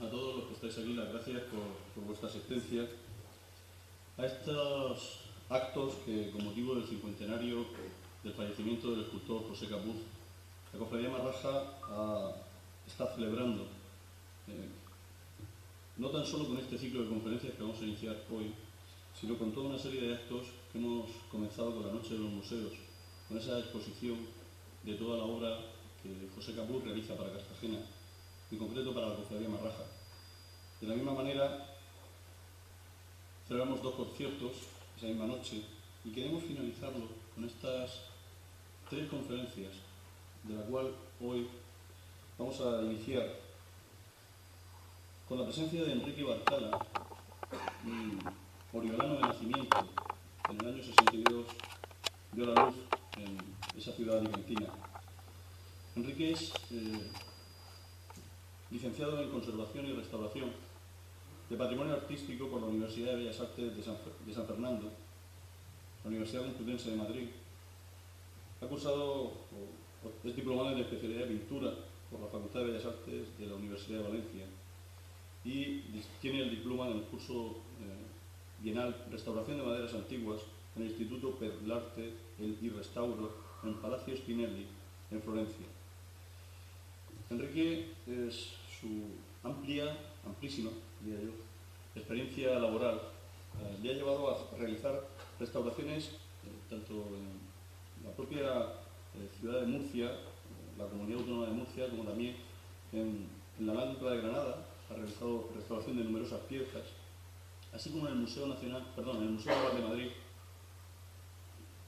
a todos los que estáis aquí, las gracias por vuestra asistencia a estos actos que, con motivo del cincuentenario del fallecimiento del escultor José Capuz, la Cofradía Marraja está celebrando, no tan solo con este ciclo de conferencias que vamos a iniciar hoy, sino con toda una serie de actos que hemos comenzado con la Noche de los Museos, con esa exposición de toda la obra que José Capuz realiza para Cartagena, en concreto para la Cofradía Marraja. De la misma manera, celebramos 2 conciertos esa misma noche y queremos finalizarlo con estas 3 conferencias, de la cual hoy vamos a iniciar con la presencia de Enrique Barcala, oriolano de nacimiento. En el año 62 dio la luz en esa ciudad alicantina. Enrique es licenciado en Conservación y Restauración de Patrimonio Artístico por la Universidad de Bellas Artes de San Fernando, la Universidad Complutense de Madrid. Ha cursado, es diplomado en la especialidad de pintura por la Facultad de Bellas Artes de la Universidad de Valencia y tiene el diploma en el curso bienal Restauración de Maderas Antiguas en el Instituto per l'Arte y Restauro en Palacio Spinelli, en Florencia. Enrique es su amplísima, diría yo, experiencia laboral le ha llevado a realizar restauraciones tanto en la propia ciudad de Murcia, la Comunidad Autónoma de Murcia, como también en la Alhambra de Granada. Ha realizado restauración de numerosas piezas, así como en el Museo Naval de Madrid,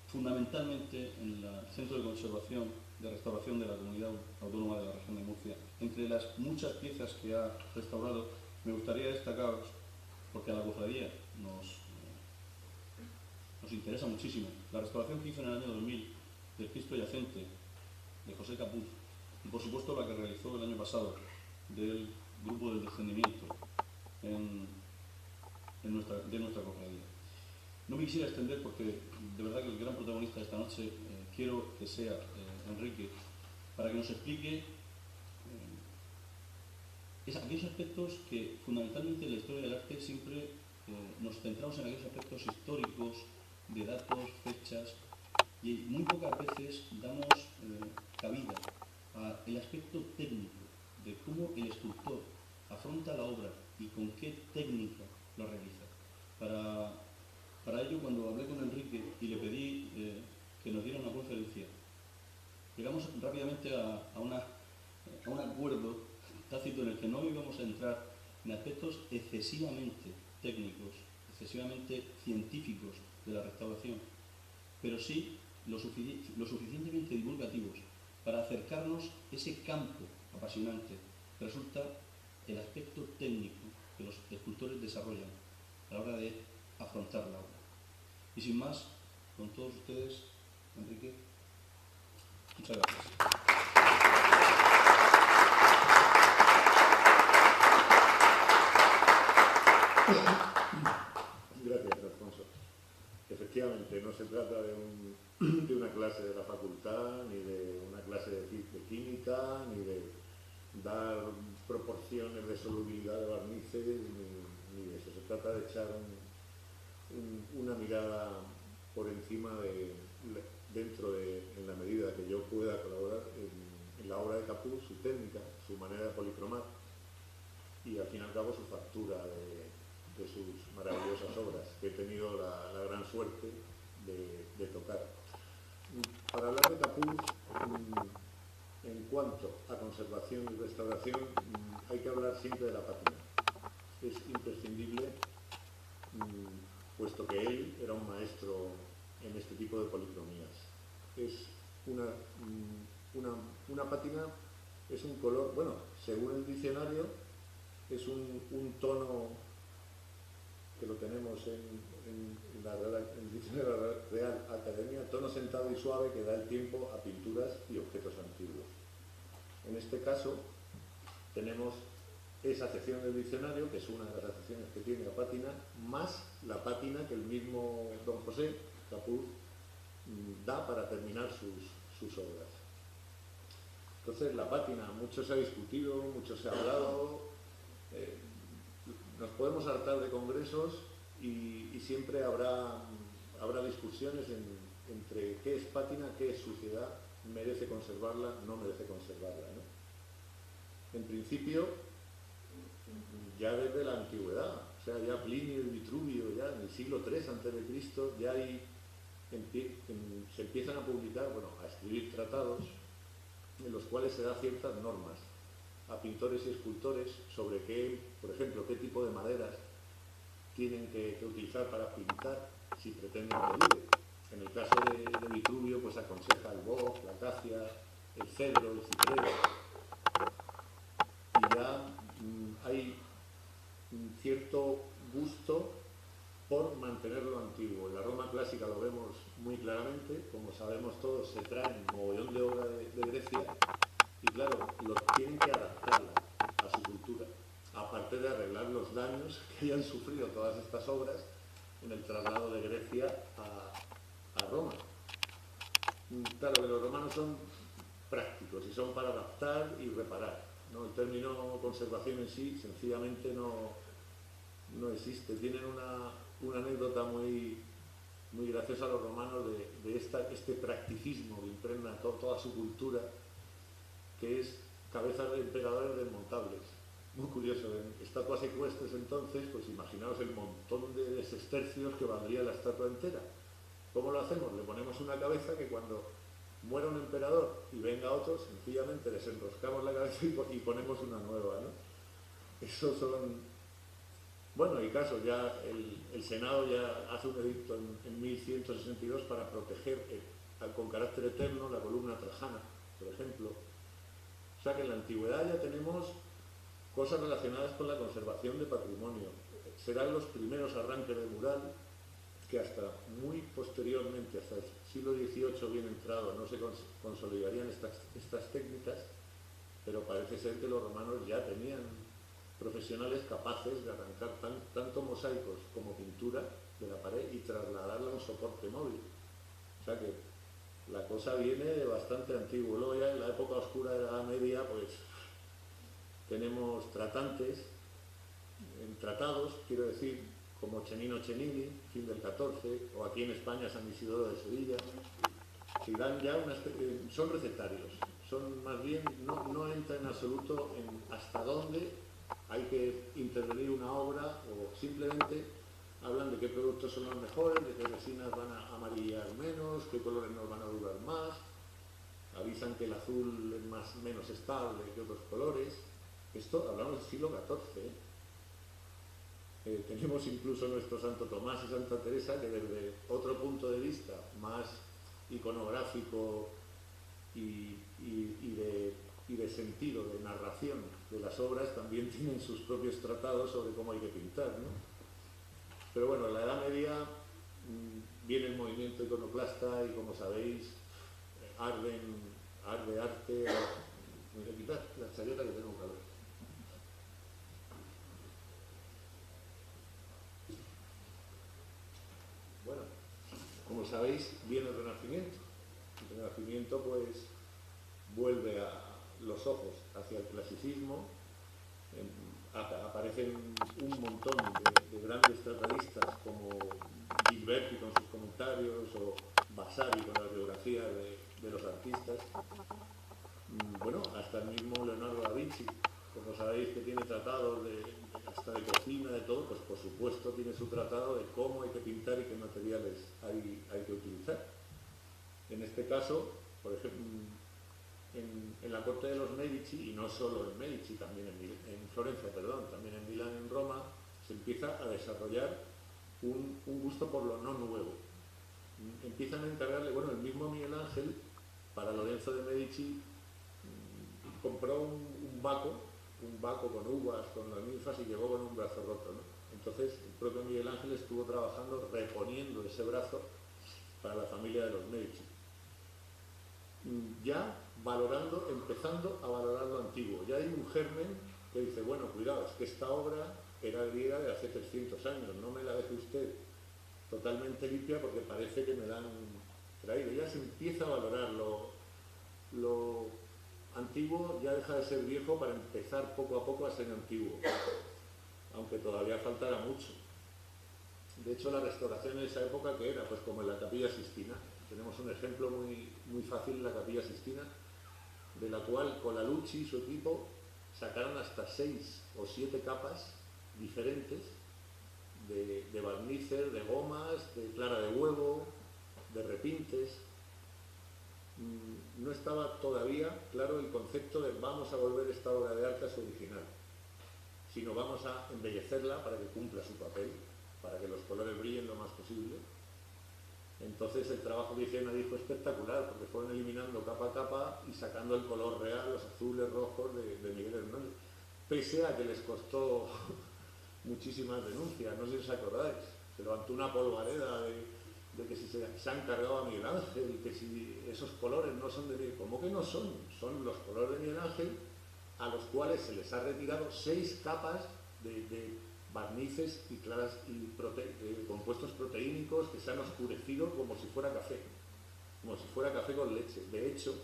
fundamentalmente en el Centro de Conservación de Restauración de la Comunidad Autónoma de la Región de Murcia. Entre las muchas piezas que ha restaurado, me gustaría destacaros, porque a la cofradía nos interesa muchísimo, la restauración que hizo en el año 2000 del Cristo Yacente de José Capuz, y por supuesto la que realizó el año pasado del Grupo del Descendimiento de nuestra cofradía. No me quisiera extender porque de verdad que el gran protagonista de esta noche quiero que sea Enrique, para que nos explique aquellos aspectos que fundamentalmente en la historia del arte siempre nos centramos en aquellos aspectos históricos, de datos, fechas, y muy pocas veces damos cabida al aspecto técnico de cómo el escultor afronta la obra y con qué técnica lo realiza. Para ello, cuando hablé con Enrique y le pedí que nos diera una conferencia, llegamos rápidamente a un acuerdo tácito en el que no íbamos a entrar en aspectos excesivamente técnicos, excesivamente científicos de la restauración, pero sí lo suficientemente divulgativos para acercarnos ese campo apasionante que resulta el aspecto técnico que los escultores desarrollan a la hora de afrontar la obra. Y sin más, con todos ustedes, Enrique, muchas gracias. Gracias, Alfonso. Efectivamente, no se trata de una clase de la facultad, ni de una clase de química, ni de dar proporciones de solubilidad de barnices, ni de eso. Se trata de echar una mirada por encima en la medida que yo pueda colaborar en la obra de Capuz, su técnica, su manera de policromar y al fin y al cabo su factura de sus maravillosas obras que he tenido la gran suerte de tocar. Para hablar de Capuz, en cuanto a conservación y restauración, hay que hablar siempre de la pátina. Es imprescindible, puesto que él era un maestro en este tipo de policromías. Es una pátina, es un color, bueno, según el diccionario, es un tono que lo tenemos en el diccionario de la Real Academia, tono sentado y suave que da el tiempo a pinturas y objetos antiguos. En este caso tenemos esa sección del diccionario, que es una de las acepciones que tiene la pátina, más la pátina que el mismo don José Capuz da para terminar sus obras. Entonces la pátina, mucho se ha discutido, mucho se ha hablado, nos podemos hartar de congresos y siempre habrá discusiones entre qué es pátina, qué es suciedad, merece conservarla, no merece conservarla, ¿no? En principio, ya desde la antigüedad, o sea, ya Plinio y Vitruvio, ya en el siglo III a.C., ya se empiezan a publicar, bueno, a escribir tratados en los cuales se da ciertas normas a pintores y escultores sobre qué, por ejemplo, qué tipo de maderas tienen que utilizar para pintar si pretenden medir. En el caso de Vitruvio, pues aconseja el boj, la acacia, el cedro, el ciprés. Y ya hay cierto gusto por mantenerlo antiguo. En la Roma clásica lo vemos muy claramente, como sabemos todos, se traen mogollón de obra de Grecia y claro, tienen que adaptarla a su cultura, aparte de arreglar los daños que hayan sufrido todas estas obras en el traslado de Grecia a Roma. Claro que los romanos son prácticos y son para adaptar y reparar, ¿no? El término conservación en sí sencillamente no existe. Tienen una anécdota muy graciosa a los romanos de este practicismo que impregna toda su cultura, que es cabezas de emperadores desmontables. Muy curioso, en estatuas ecuestres entonces, pues imaginaos el montón de sestercios que valdría la estatua entera. ¿Cómo lo hacemos? Le ponemos una cabeza que cuando muera un emperador y venga otro, sencillamente desenroscamos la cabeza y ponemos una nueva, ¿no? Esos son... Bueno, y caso, ya el Senado ya hace un edicto en 1162 para proteger con carácter eterno la columna trajana, por ejemplo. O sea que en la antigüedad ya tenemos cosas relacionadas con la conservación de patrimonio. Serán los primeros arranques de mural que hasta muy posteriormente, hasta el siglo XVIII bien entrado, no se consolidarían estas técnicas, pero parece ser que los romanos ya tenían profesionales capaces de arrancar tanto mosaicos como pintura de la pared y trasladarla a un soporte móvil. O sea que la cosa viene de bastante antiguo. Luego ya en la época oscura de la Edad Media, pues tenemos tratantes, tratados, quiero decir, como Chenino Chenini, fin del XIV, o aquí en España San Isidoro de Sevilla, que dan ya son recetarios, son más bien, no entra en absoluto en hasta dónde hay que intervenir una obra, o simplemente hablan de qué productos son los mejores, de qué resinas van a amarillar menos, qué colores nos van a durar más, avisan que el azul es menos estable que otros colores. Esto hablamos del siglo XIV, tenemos incluso nuestro Santo Tomás y Santa Teresa que desde otro punto de vista más iconográfico y de sentido, de narración de las obras, también tienen sus propios tratados sobre cómo hay que pintar, ¿no? Pero bueno, en la Edad Media viene el movimiento iconoclasta y, como sabéis, arde arte. Me voy a quitar la chaqueta que tengo calor. Bueno, como sabéis, viene el Renacimiento. El Renacimiento, pues, vuelve a los ojos hacia el clasicismo. Aparecen un montón de grandes tratadistas como Gilberti con sus comentarios o Vasari con las biografías de los artistas. Bueno, hasta el mismo Leonardo da Vinci, como sabéis, que tiene tratados hasta de cocina, de todo, pues por supuesto tiene su tratado de cómo hay que pintar y qué materiales hay que utilizar. En este caso, por ejemplo, en la corte de los Medici, y no solo en Medici, también en Florencia, también en Milán, en Roma, se empieza a desarrollar un gusto por lo no nuevo. Empiezan a encargarle, bueno, el mismo Miguel Ángel, para Lorenzo de Medici, compró un baco con uvas, con las ninfas, y llegó con un brazo roto, ¿no? Entonces el propio Miguel Ángel estuvo trabajando, reponiendo ese brazo para la familia de los Medici. Ya empezando a valorar lo antiguo. Ya hay un germen que dice, bueno, cuidado, es que esta obra era griega de hace 300 años, no me la deje usted totalmente limpia porque parece que me la han traído. Ya se empieza a valorar lo antiguo ya deja de ser viejo para empezar poco a poco a ser antiguo, aunque todavía faltará mucho. De hecho, la restauración en esa época, ¿qué era? Pues como en la Capilla Sixtina. Tenemos un ejemplo muy fácil en la Capilla Sixtina, de la cual Colalucci y su equipo sacaron hasta 6 o 7 capas diferentes de barnices, de gomas, de clara de huevo, de repintes. No estaba todavía claro el concepto de vamos a volver esta obra de arte a su original, sino vamos a embellecerla para que cumpla su papel, para que los colores brillen lo más posible. Entonces el trabajo que hicieron ahí fue espectacular, porque fueron eliminando capa a capa y sacando el color real, los azules, rojos de Miguel Hernández, pese a que les costó muchísimas denuncias. No sé si os acordáis, se levantó una polvareda de que si se han cargado a Miguel Ángel, que si esos colores no son de Miguel. ¿Cómo que no son? Son los colores de Miguel Ángel, a los cuales se les ha retirado 6 capas de barnices y claras y compuestos proteínicos que se han oscurecido como si fuera café con leche. De hecho,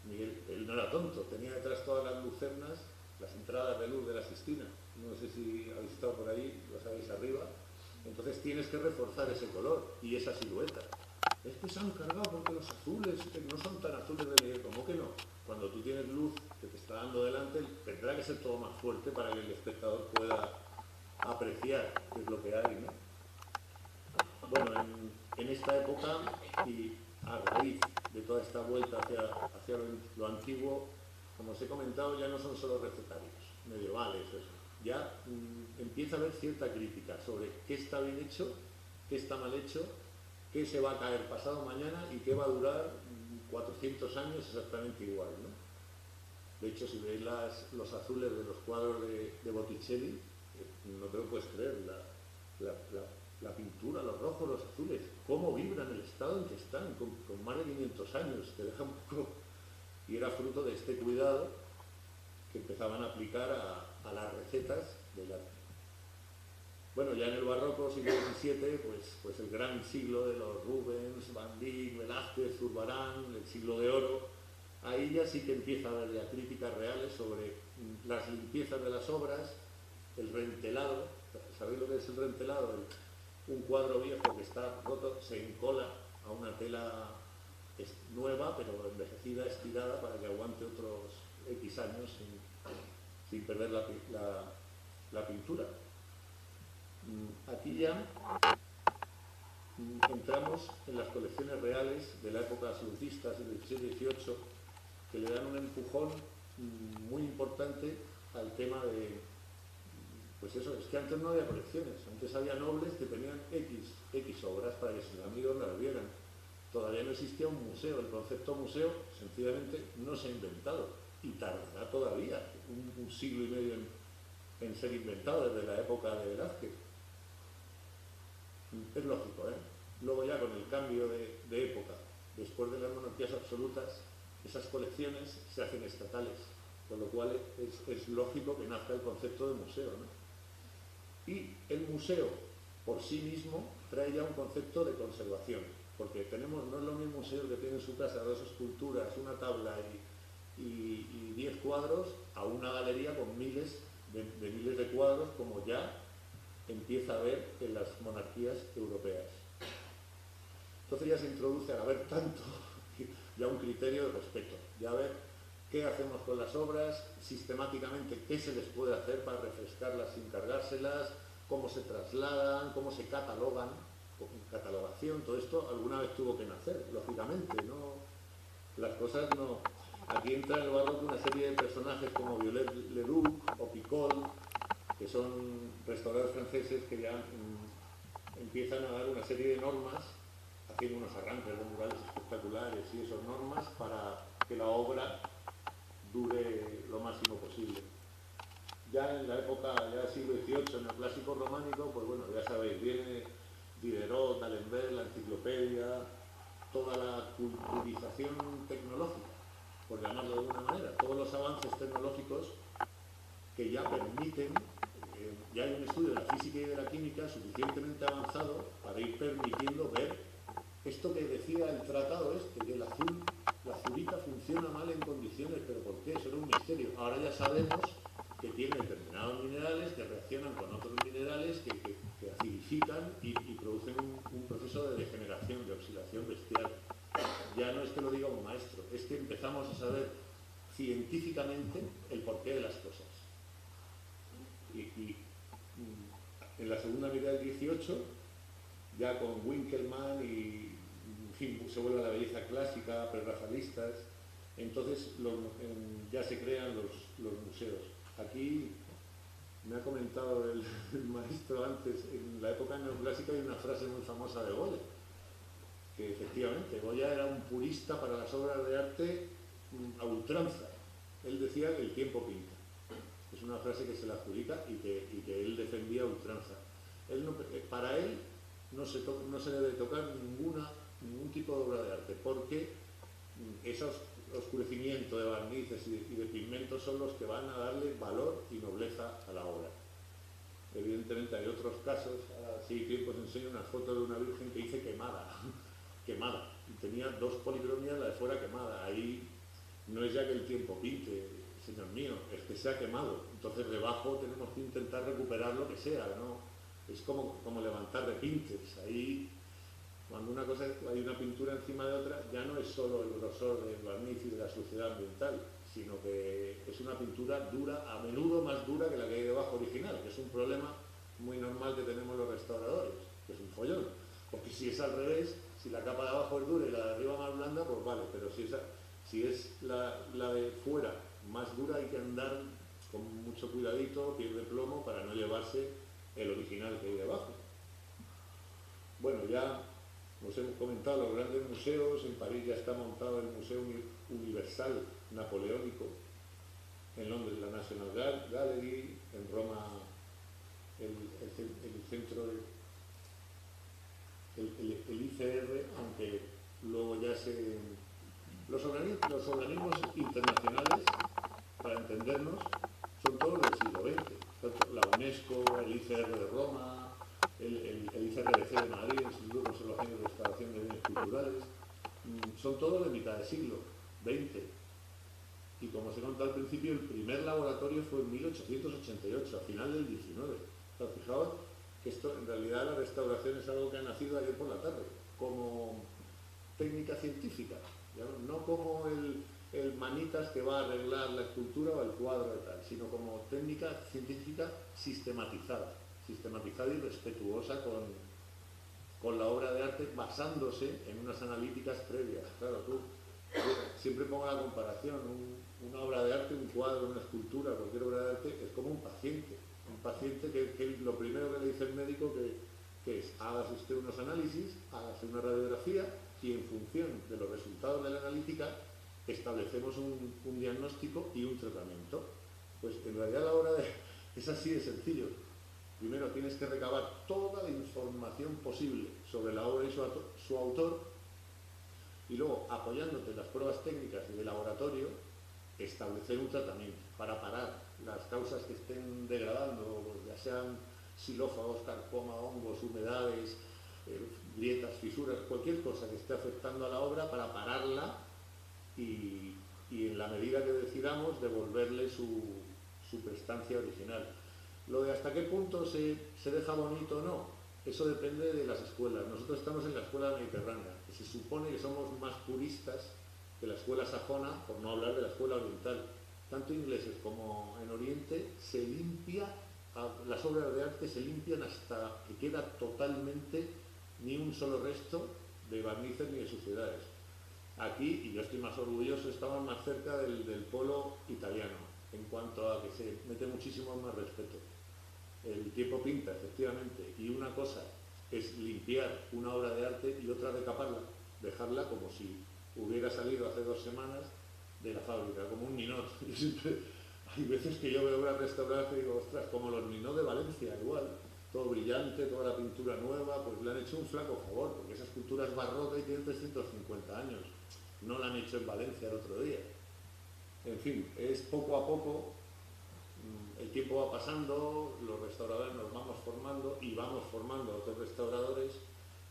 Miguel, él no era tonto, tenía detrás todas las lucernas, las entradas de luz de la Sixtina. No sé si habéis estado por ahí, lo sabéis arriba. Entonces tienes que reforzar ese color y esa silueta. Es que se han cargado porque los azules no son tan azules de Miguel. ¿Cómo que no? Cuando tú tienes luz que te está dando delante, tendrá que ser todo más fuerte para que el espectador pueda apreciar qué es lo que hay, ¿no? Bueno, en esta época, y a raíz de toda esta vuelta hacia lo antiguo, como os he comentado, ya no son solo recetarios medievales, eso. Ya empieza a haber cierta crítica sobre qué está bien hecho, qué está mal hecho, qué se va a caer pasado mañana y qué va a durar 400 años exactamente igual, ¿no? De hecho, si veis los azules de los cuadros de Botticelli, no te lo puedes creer, la pintura, los rojos, los azules, cómo vibran, el estado en que están, con más de 500 años, te deja un poco... Y era fruto de este cuidado que empezaban a aplicar a las recetas del arte. Bueno, ya en el barroco, siglo XVII, pues el gran siglo de los Rubens, Van Dyck, Velázquez, Zurbarán, el siglo de oro, ahí ya sí que empieza a haber ya críticas reales sobre las limpiezas de las obras, el rentelado. ¿Sabéis lo que es el rentelado? Un cuadro viejo que está roto se encola a una tela nueva, pero envejecida, estirada, para que aguante otros X años sin perder la pintura. Aquí ya entramos en las colecciones reales de la época absolutista, del siglo XVIII, que le dan un empujón muy importante al tema de... Pues eso, es que antes no había colecciones, antes había nobles que tenían X obras para que sus amigos las vieran. Todavía no existía un museo, el concepto museo sencillamente no se ha inventado y tardará todavía un siglo y medio en ser inventado, desde la época de Velázquez. Es lógico, ¿eh? Luego ya con el cambio de época, después de las monarquías absolutas, esas colecciones se hacen estatales, con lo cual es lógico que nazca el concepto de museo, ¿no? Y el museo por sí mismo trae ya un concepto de conservación, porque no es lo mismo un museo que tiene en su casa 2 esculturas, una tabla y 10 cuadros, a una galería con miles de cuadros, como ya empieza a haber en las monarquías europeas. Entonces ya se introduce, al haber tanto, ya un criterio de respeto, ya ver qué hacemos con las obras, sistemáticamente qué se les puede hacer para refrescarlas sin cargárselas, cómo se trasladan, cómo se catalogan, con catalogación, todo esto alguna vez tuvo que nacer, lógicamente, ¿no? Las cosas no... Aquí entra en el barroco una serie de personajes como Viollet-le-Duc o Picot, que son restauradores franceses que ya empiezan a dar una serie de normas, haciendo unos arranques de murales espectaculares y esas normas para que la obra dure lo máximo posible. Ya en la época, ya siglo XVIII, neoclásico románico, pues bueno, ya sabéis, viene Diderot, D'Alembert, la enciclopedia, toda la culturización tecnológica, por llamarlo de alguna manera, todos los avances tecnológicos que ya permiten, ya hay un estudio de la física y de la química suficientemente avanzado para ir permitiendo ver esto que decía el tratado este, que la azurita funciona funciona mal en condiciones, pero ¿por qué? Eso era un misterio. Ahora ya sabemos que tiene determinados minerales que reaccionan con otros minerales que acidifican y producen un proceso de degeneración, de oxidación bestial. Ya no es que lo diga un maestro, es que empezamos a saber científicamente el porqué de las cosas. Y en la segunda mitad del 18, ya con Winkelmann y en fin, se vuelve a la belleza clásica, prerracialistas, entonces ya se crean los museos. Aquí me ha comentado el maestro antes, en la época neoclásica hay una frase muy famosa de Goya, que efectivamente Goya era un purista para las obras de arte a ultranza. Él decía que el tiempo pinta. Es una frase que se le adjudica y que él defendía a ultranza. Para él no se debe tocar ningún tipo de obra de arte, porque esos oscurecimientos de barnices y de pigmentos son los que van a darle valor y nobleza a la obra. Evidentemente hay otros casos, hace tiempo os enseño una foto de una virgen que dice quemada, y tenía 2 policromías, la de fuera quemada. Ahí no es ya que el tiempo pinte, señor mío, es que se ha quemado. Entonces debajo tenemos que intentar recuperar lo que sea, ¿no? Es como levantar repintes. Ahí, cuando hay una pintura encima de otra, ya no es solo el grosor del barniz y de la suciedad ambiental, sino que es una pintura dura, a menudo más dura que la que hay debajo original, que es un problema muy normal que tenemos los restauradores, que es un follón. Porque si es al revés, si la capa de abajo es dura y la de arriba más blanda, pues vale, pero si es la de fuera más dura, hay que andar con mucho cuidadito, piel de plomo, para no llevarse el original que hay debajo. Bueno, ya nos hemos comentado los grandes museos. En París ya está montado el Museo Universal Napoleónico, en Londres la National Gallery, en Roma el centro, el ICR, aunque luego ya los organismos internacionales, para entendernos, son todos del siglo XX. La UNESCO, el ICR de Roma, el ICRBC de Madrid, el Instituto de Conservación y Restauración de Bienes Culturales, son todos de mitad del siglo XX. Y como se contó al principio, el primer laboratorio fue en 1888, a final del 19. O sea, fijaos que esto, en realidad, la restauración es algo que ha nacido ayer por la tarde, como técnica científica, ¿ya? No como el manitas que va a arreglar la escultura o el cuadro y tal, sino como técnica científica sistematizada y respetuosa con la obra de arte, basándose en unas analíticas previas. Claro, yo siempre pongo la comparación, una obra de arte, un cuadro, una escultura, cualquier obra de arte, es como un paciente que lo primero que le dice el médico que es: hágase usted unos análisis, hágase una radiografía, y en función de los resultados de la analítica establecemos un diagnóstico y un tratamiento. Pues en realidad la obra es así de sencillo. Primero tienes que recabar toda la información posible sobre la obra y su autor, y luego, apoyándote en las pruebas técnicas y de laboratorio, establecer un tratamiento para parar las causas que estén degradando, ya sean xilófagos, carcoma, hongos, humedades, grietas, fisuras, cualquier cosa que esté afectando a la obra, para pararla y en la medida que decidamos devolverle su prestancia original. Lo de hasta qué punto se deja bonito o no, eso depende de las escuelas. Nosotros estamos en la escuela mediterránea, que se supone que somos más puristas que la escuela sajona, por no hablar de la escuela oriental. Tanto ingleses como en Oriente se limpia, las obras de arte se limpian hasta que queda totalmente ni un solo resto de barnices ni de suciedades. Aquí, y yo estoy más orgulloso, estamos más cerca del polo italiano, en cuanto a que se mete muchísimo más respeto. El tiempo pinta, efectivamente, y una cosa es limpiar una obra de arte y otra recaparla, dejarla como si hubiera salido hace 2 semanas de la fábrica, como un ninot. Hay veces que yo veo obras restauradas y digo, ostras, como los ninot de Valencia, igual, todo brillante, toda la pintura nueva, pues le han hecho un flaco favor, porque esa escultura es barroca y tiene 350 años. No la han hecho en Valencia el otro día. En fin, es poco a poco. El tiempo va pasando, los restauradores nos vamos formando y vamos formando a otros restauradores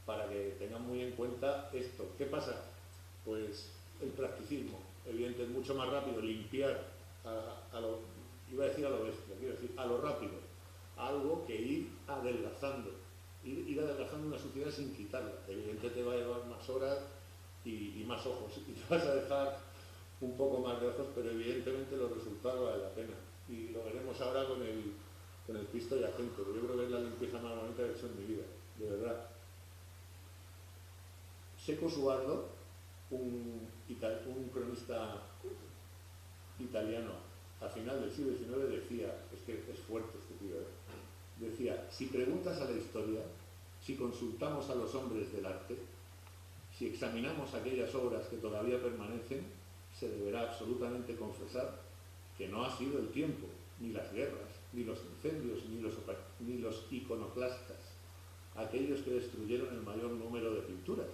para que tengan muy en cuenta esto. ¿Qué pasa? Pues el practicismo. evidente, es mucho más rápido limpiar iba a decir a lo bestia, quiero decir, a lo rápido, algo que ir adelgazando. Ir adelgazando una suciedad sin quitarla. Evidente te va a llevar más horas y más ojos. Y te vas a dejar un poco más de ojos, pero evidentemente los resultados valen la pena. Y lo veremos ahora con el Cristo yacente. Yo creo que es la limpieza más bonita que he hecho en mi vida, de verdad. Seco Suardo, un cronista italiano a final del siglo XIX, decía, es que es fuerte este tío, decía, si preguntas a la historia, si consultamos a los hombres del arte, si examinamos aquellas obras que todavía permanecen, se deberá absolutamente confesar que no ha sido el tiempo, ni las guerras, ni los incendios, ni los iconoclastas, aquellos que destruyeron el mayor número de pinturas,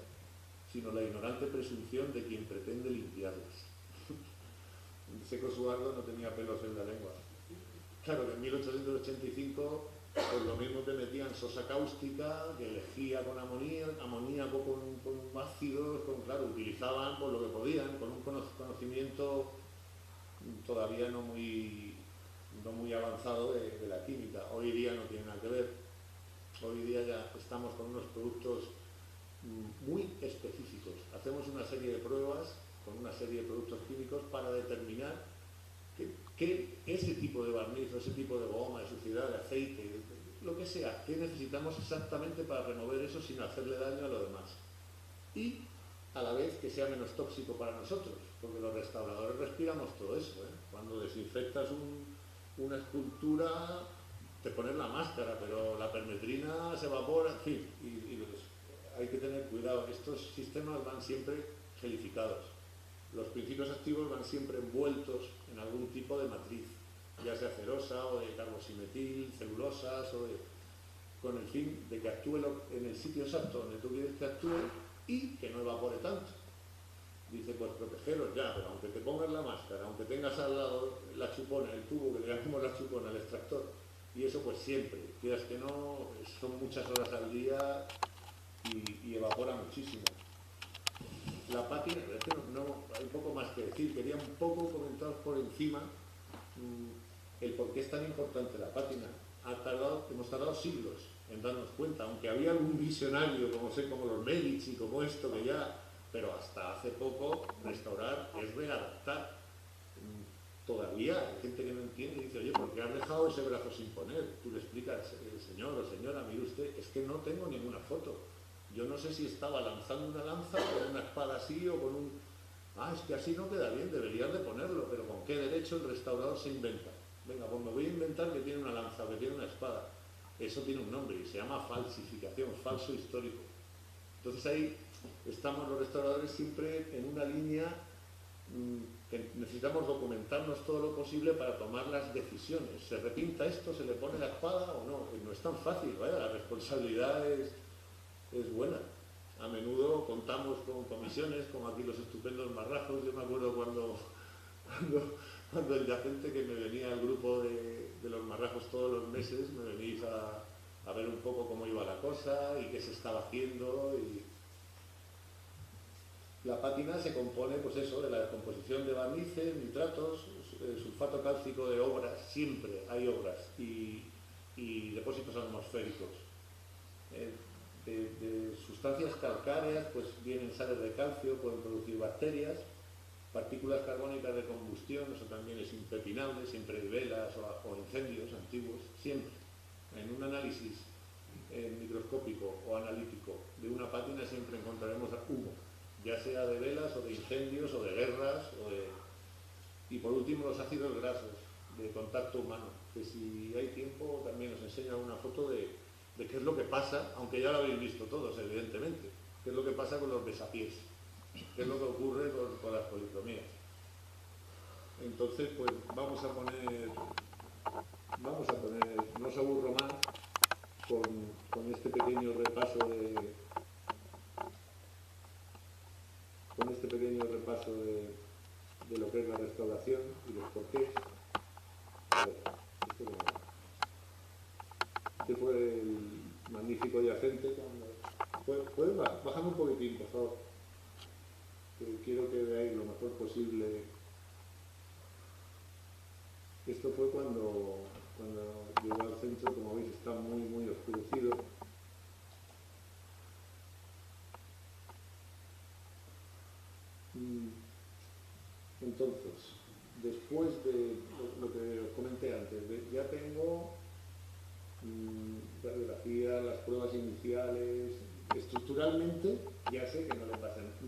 sino la ignorante presunción de quien pretende limpiarlas. Seco Suardo no tenía pelos en la lengua. Claro que en 1885 pues lo mismo te metían sosa cáustica, que elegía con amoníaco con ácidos, claro, utilizaban pues, lo que podían, con un conocimiento todavía no muy avanzado de la química. Hoy día no tiene nada que ver. Hoy día ya estamos con unos productos muy específicos. Hacemos una serie de pruebas con una serie de productos químicos para determinar que ese tipo de barniz, ese tipo de goma, de suciedad, de aceite, lo que sea, que necesitamos exactamente para remover eso sin hacerle daño a lo demás. Y a la vez que sea menos tóxico para nosotros, porque los restauradores respiramos todo eso. Cuando desinfectas una escultura, te pones la máscara, pero la permetrina se evapora, en fin, hay que tener cuidado. Estos sistemas van siempre gelificados. Los principios activos van siempre envueltos en algún tipo de matriz, ya sea cerosa o de carboximetil, celulosas, con el fin de que actúe en el sitio exacto donde tú quieres que actúe y que no evapore tanto. Dice, pues protegeros ya, pero aunque te pongas la máscara, aunque tengas al lado la chupona, el tubo que le llamamos la chupona, el extractor, y eso pues siempre, quieras que no, son muchas horas al día y evapora muchísimo. La pátina, es que no hay poco más que decir, quería un poco comentar por encima el por qué es tan importante la pátina. Hemos tardado siglos en darnos cuenta, aunque había algún visionario como los Medici, como esto que ya, pero hasta hace poco restaurar es readaptar. Todavía hay gente que no entiende y dice, oye, ¿por qué has dejado ese brazo sin poner? Tú le explicas, señor o señora, mire usted, es que no tengo ninguna foto. Yo no sé si estaba lanzando una lanza con una espada así o con un... es que así no queda bien, deberías de ponerlo, pero ¿con qué derecho el restaurador se inventa? Venga, pues me voy a inventar que tiene una lanza o que tiene una espada. Eso tiene un nombre y se llama falsificación, falso histórico. Entonces ahí estamos los restauradores siempre en una línea que necesitamos documentarnos todo lo posible para tomar las decisiones. ¿Se repinta esto? ¿Se le pone la espada o no? No es tan fácil, ¿vale? La responsabilidad es buena. A menudo contamos con comisiones, como aquí los estupendos marrajos. Yo me acuerdo cuando el yacente, que me venía al grupo de los marrajos todos los meses, me venís a ver un poco cómo iba la cosa y qué se estaba haciendo. Y la pátina se compone, pues eso, de la descomposición de barnices, nitratos, sulfato cálcico de obras, siempre hay obras, y depósitos atmosféricos. De sustancias calcáreas, pues vienen sales de calcio, pueden producir bacterias, partículas carbónicas de combustión, eso también es impepinable, siempre hay velas o incendios antiguos, siempre. En un análisis microscópico o analítico de una pátina siempre encontraremos humo, ya sea de velas o de incendios o de guerras, y por último los ácidos grasos de contacto humano, que si hay tiempo también os enseño una foto de qué es lo que pasa, aunque ya lo habéis visto todos, evidentemente, qué es lo que pasa con los besapiés, qué es lo que ocurre con las policromías. Entonces, pues vamos a poner, no os aburro más con este pequeño repaso de lo que es la restauración y los porqués. A ver, este fue el magnífico yacente. ¿Puedes bajarme un poquitín, por favor? quiero que veáis lo mejor posible. Esto fue cuando llegó al centro, como veis está muy oscurecido. Entonces, después de lo que os comenté antes, ya tengo radiografía, las pruebas iniciales. Estructuralmente ya sé que no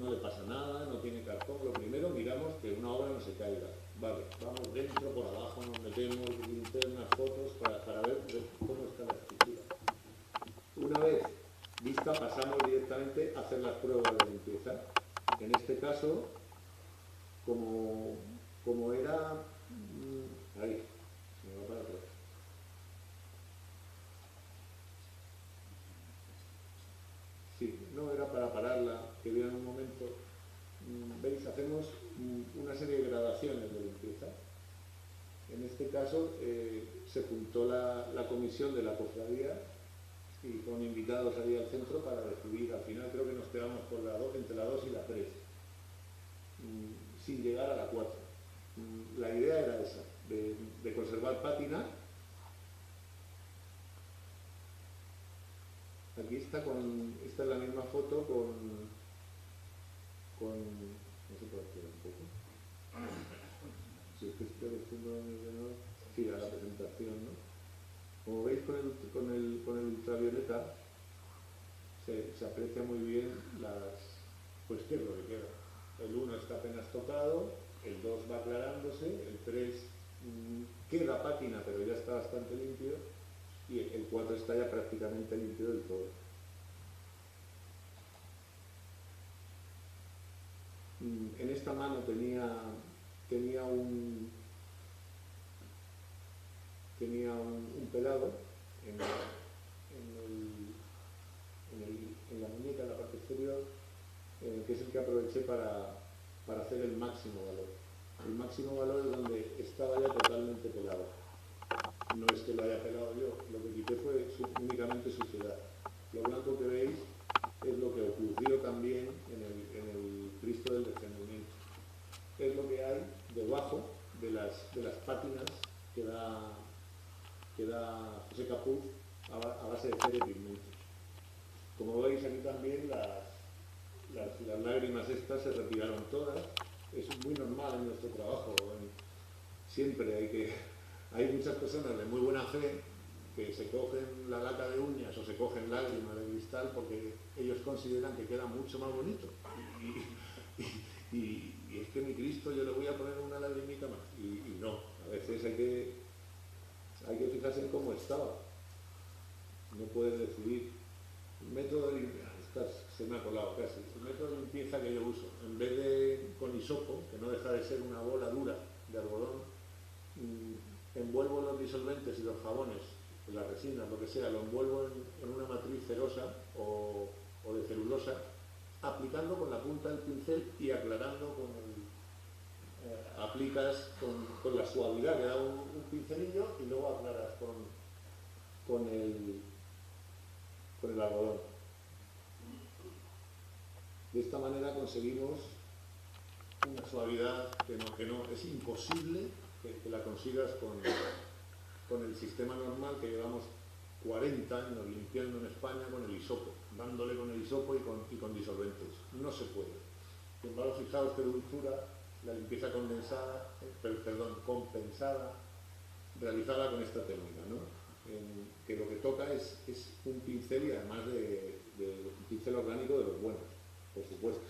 le pasa nada, no tiene cartón. Lo primero miramos que una obra no se caiga. Vale, vamos dentro, por abajo, nos metemos, linternas, fotos para ver cómo está la estructura. Una vez vista, pasamos directamente a hacer las pruebas de limpieza. En este caso, como era... ahí, se me va para atrás. Sí, no era para pararla, que vean un momento. Veis, hacemos una serie de gradaciones de limpieza. En este caso se juntó la comisión de la cofradía y con invitados ahí al centro para decidir. Al final creo que nos quedamos por entre la 2 y la 3, sin llegar a la 4. La idea era esa, de conservar pátina. Aquí está esta es la misma foto con no sé por qué un poco. Si es que estoy acostumbrado sí, a la presentación, ¿no? Como veis con el ultravioleta se aprecia muy bien pues qué es lo que queda. El 1 está apenas tocado, el 2 va aclarándose, el 3 queda pátina pero ya está bastante limpio y el 4 está ya prácticamente limpio del todo. En esta mano tenía un pelado en la muñeca, en la parte exterior, que es el que aproveché para hacer el máximo valor. El máximo valor es donde estaba ya totalmente pelado. No es que lo haya pelado yo, lo que quité fue únicamente suciedad. Lo blanco que veis es lo que ocurrió también en el Cristo del Descendimiento. Es lo que hay debajo de las pátinas que da José Capuz a base de cera y pigmento. Como veis aquí también las lágrimas estas se retiraron todas. Es muy normal en nuestro trabajo. Siempre hay muchas personas de muy buena fe que se cogen la laca de uñas o se cogen lágrimas de cristal porque ellos consideran que queda mucho más bonito. Y es que mi Cristo yo le voy a poner una lagrimita más. Y no, a veces hay que fijarse en cómo estaba. No puedes decidir. El método de limpieza, se me ha colado casi. El método de limpieza que yo uso, en vez de con hisopo, que no deja de ser una bola dura de algodón, envuelvo los disolventes y los jabones, las resinas, lo que sea, lo envuelvo en una matriz cerosa o de celulosa, aplicando con la punta del pincel y aclarando aplicas con la suavidad que da un pincelillo y luego aclaras con el algodón. De esta manera conseguimos una suavidad que no es imposible que la consigas con el sistema normal que llevamos 40 años limpiando en España con el hisopo, dándole con el hisopo y con disolventes. No se puede. Sin embargo, fijaos qué dulzura, la limpieza compensada, realizada con esta técnica, ¿no? Que lo que toca es un pincel y además de un pincel orgánico de los buenos, por supuesto.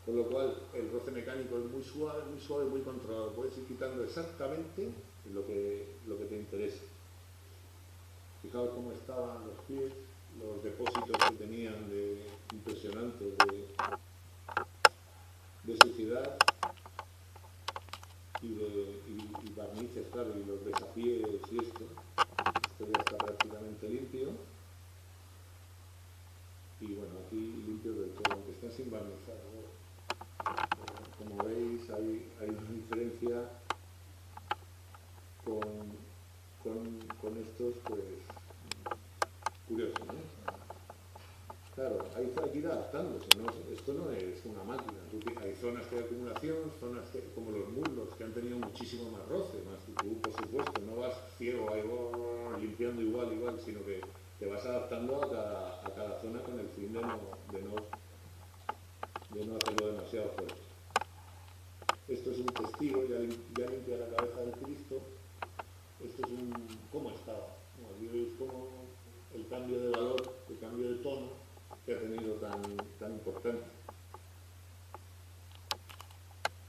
Con lo cual el roce mecánico es muy suave, muy controlado. Puedes ir quitando exactamente lo que te interese. Fijaos cómo estaban los pies, los depósitos que tenían impresionantes de suciedad y barnices, claro, y los besapiés y esto. Esto ya está prácticamente limpio. Y bueno, aquí limpio del todo, aunque está sin barnizar. Como veis, hay una diferencia con estos, pues, curiosos, ¿no? Claro, hay que ir adaptándose, ¿no? Esto no es una máquina. Hay zonas de acumulación, zonas como los muslos, que han tenido muchísimo más roce, más tú, por supuesto, no vas ciego ahí limpiando igual, sino que te vas adaptando a cada zona con el fin de no hacerlo demasiado fuerte. Esto es un testigo, ya limpia la cabeza del Cristo. Esto es cómo estaba. Aquí veis cómo el cambio de valor, el cambio de tono que ha tenido tan importante.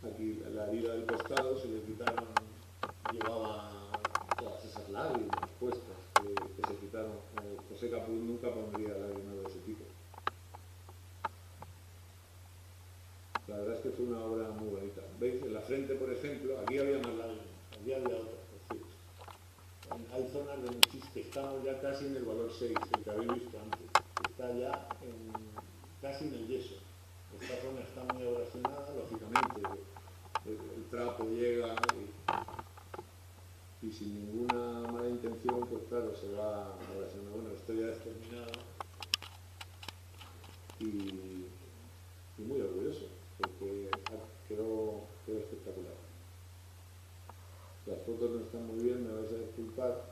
Aquí la herida del costado se le quitaron, llevaba todas esas lágrimas puestas que se quitaron. José Capuz nunca pondría lágrimas de ese tipo. La verdad es que fue una obra muy bonita. ¿Veis? En la frente, por ejemplo, aquí había más lágrimas, aquí había otras, por cierto. Hay zonas de muchísimo, estamos ya casi en el valor 6, el que habéis visto antes. Está ya casi en el yeso. Esta zona está muy abrasionada, lógicamente. El trapo llega y sin ninguna mala intención, pues claro, se va abrasionando. Bueno, esto ya es terminado y muy orgulloso, porque quedó espectacular. Las fotos no están muy bien, me vais a disculpar,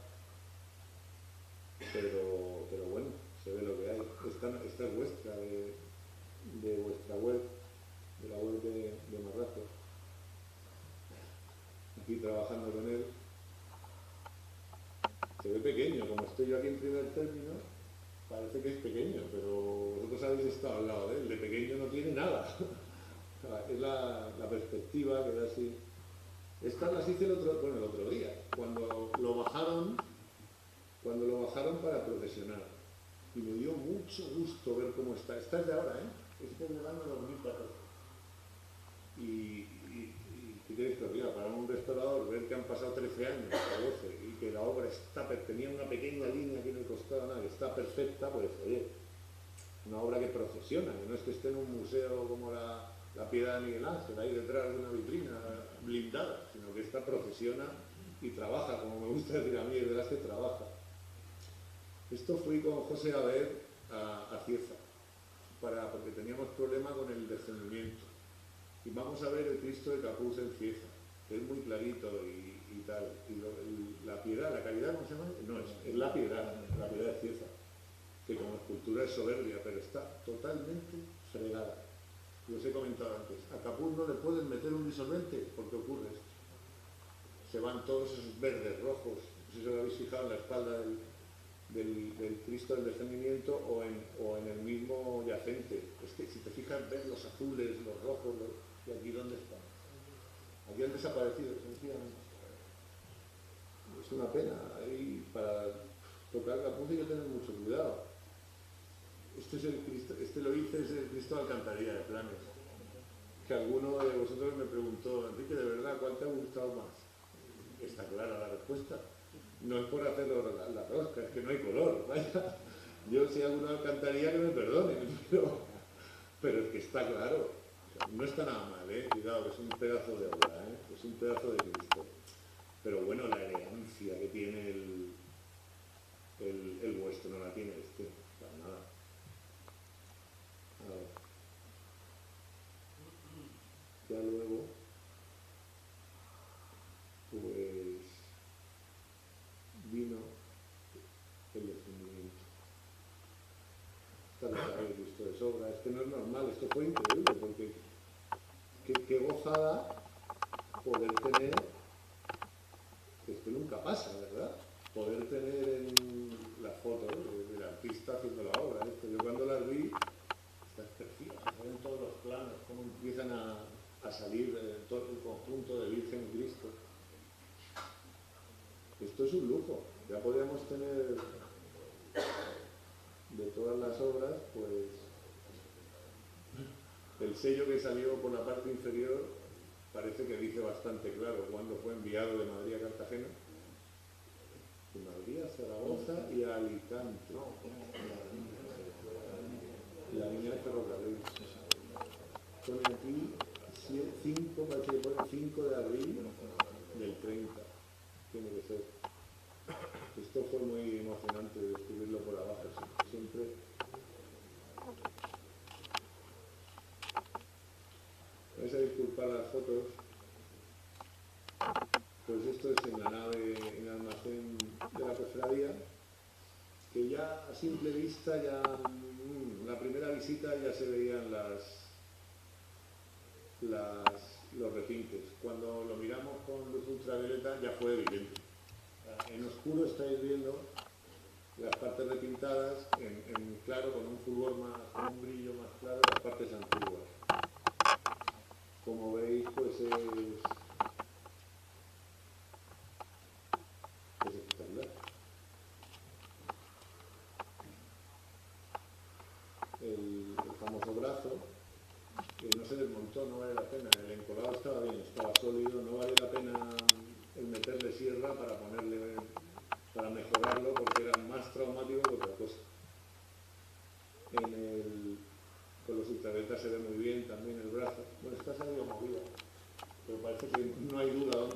pero bueno, se ve lo que hay. Esta es vuestra, de vuestra web, de la web de Marrazo. Aquí trabajando con él. Se ve pequeño, como estoy yo aquí en primer término, parece que es pequeño, pero vosotros habéis estado al lado de él. De pequeño no tiene nada. Es la perspectiva que da así. Estas las hice el otro día, cuando lo bajaron para procesionar. Y me dio mucho gusto ver cómo está. Esta es de ahora, ¿eh? Este es del año 2014. Y ¿qué queréis que os diga? Para un restaurador, ver que han pasado 13 años o 12 y que la obra tenía una pequeña línea que no le costaba nada, que está perfecta, pues oye, una obra que procesiona, que no es que esté en un museo como la Piedad de Miguel Ángel, ahí detrás de una vitrina blindada, sino que esta procesiona y trabaja, como me gusta decir a mí, es de las que trabaja. Esto fui con José Abed a Cieza, porque teníamos problema con el descendimiento. Y vamos a ver el Cristo de Capuz en Cieza, que es muy clarito y tal. Y la piedad, la calidad, ¿cómo se llama? No, es la piedad de Cieza, que como escultura es soberbia, pero está totalmente fregada. Yo os he comentado antes, a Capuz no le pueden meter un disolvente porque ocurre esto. Se van todos esos verdes, rojos, no sé si os habéis fijado en la espalda del Cristo del Descendimiento o en el mismo yacente. Es que si te fijas, ves los azules, los rojos, ¿y aquí dónde están? Aquí han desaparecido, sencillamente. Es una pena. Ahí para tocar Capuz hay que tener mucho cuidado. Este es el Cristo, lo hice, es el Cristo de Alcantarilla de Planes. Que alguno de vosotros me preguntó, Enrique, de verdad, ¿cuál te ha gustado más? Está clara la respuesta. No es por hacerlo la rosca, es que no hay color, vaya. Yo si hago una alcantarilla que me perdonen, pero es que está claro. No está nada mal, cuidado, que es un pedazo de obra, es un pedazo de Cristo. Pero bueno, la elegancia que tiene el vuestro no la tiene este, para nada. A ver. Ya luego, pues vino el descendimiento. Esta lo habéis visto de sobra, es que no es normal, esto fue increíble porque qué gozada poder tener, esto nunca pasa, ¿verdad? Poder tener en las fotos del artista haciendo la obra. Yo cuando las vi, estas perfil, se ven todos los planos, cómo empiezan a salir todo el conjunto de Virgen y Cristo. Esto es un lujo, ya podríamos tener de todas las obras, pues el sello que salió por la parte inferior parece que dice bastante claro cuándo fue enviado de Madrid a Cartagena, de Madrid a Zaragoza y a Alicante, la línea de ferrocarril. Pone aquí 5, parece que pone 5 de abril del 30, tiene que ser. Esto fue muy emocionante descubrirlo por abajo, siempre vais a disculpar las fotos, pues esto es en la nave, en el almacén de la cofradía, que ya a simple vista, ya la primera visita ya se veían los repintes. Cuando lo miramos con luz ultravioleta ya fue evidente. En oscuro estáis viendo las partes repintadas, en claro, con un fulgor más, con un brillo más claro, las partes antiguas. Como veis, pues es espectacular. El famoso brazo, que no se desmontó, no vale la pena. El encolado estaba bien, estaba sólido, no vale la pena el meterle sierra para mejorarlo, porque era más traumático que otra cosa. Con los ultravioletas se ve muy bien también el brazo. Bueno, está salido movida, pero parece que no hay duda.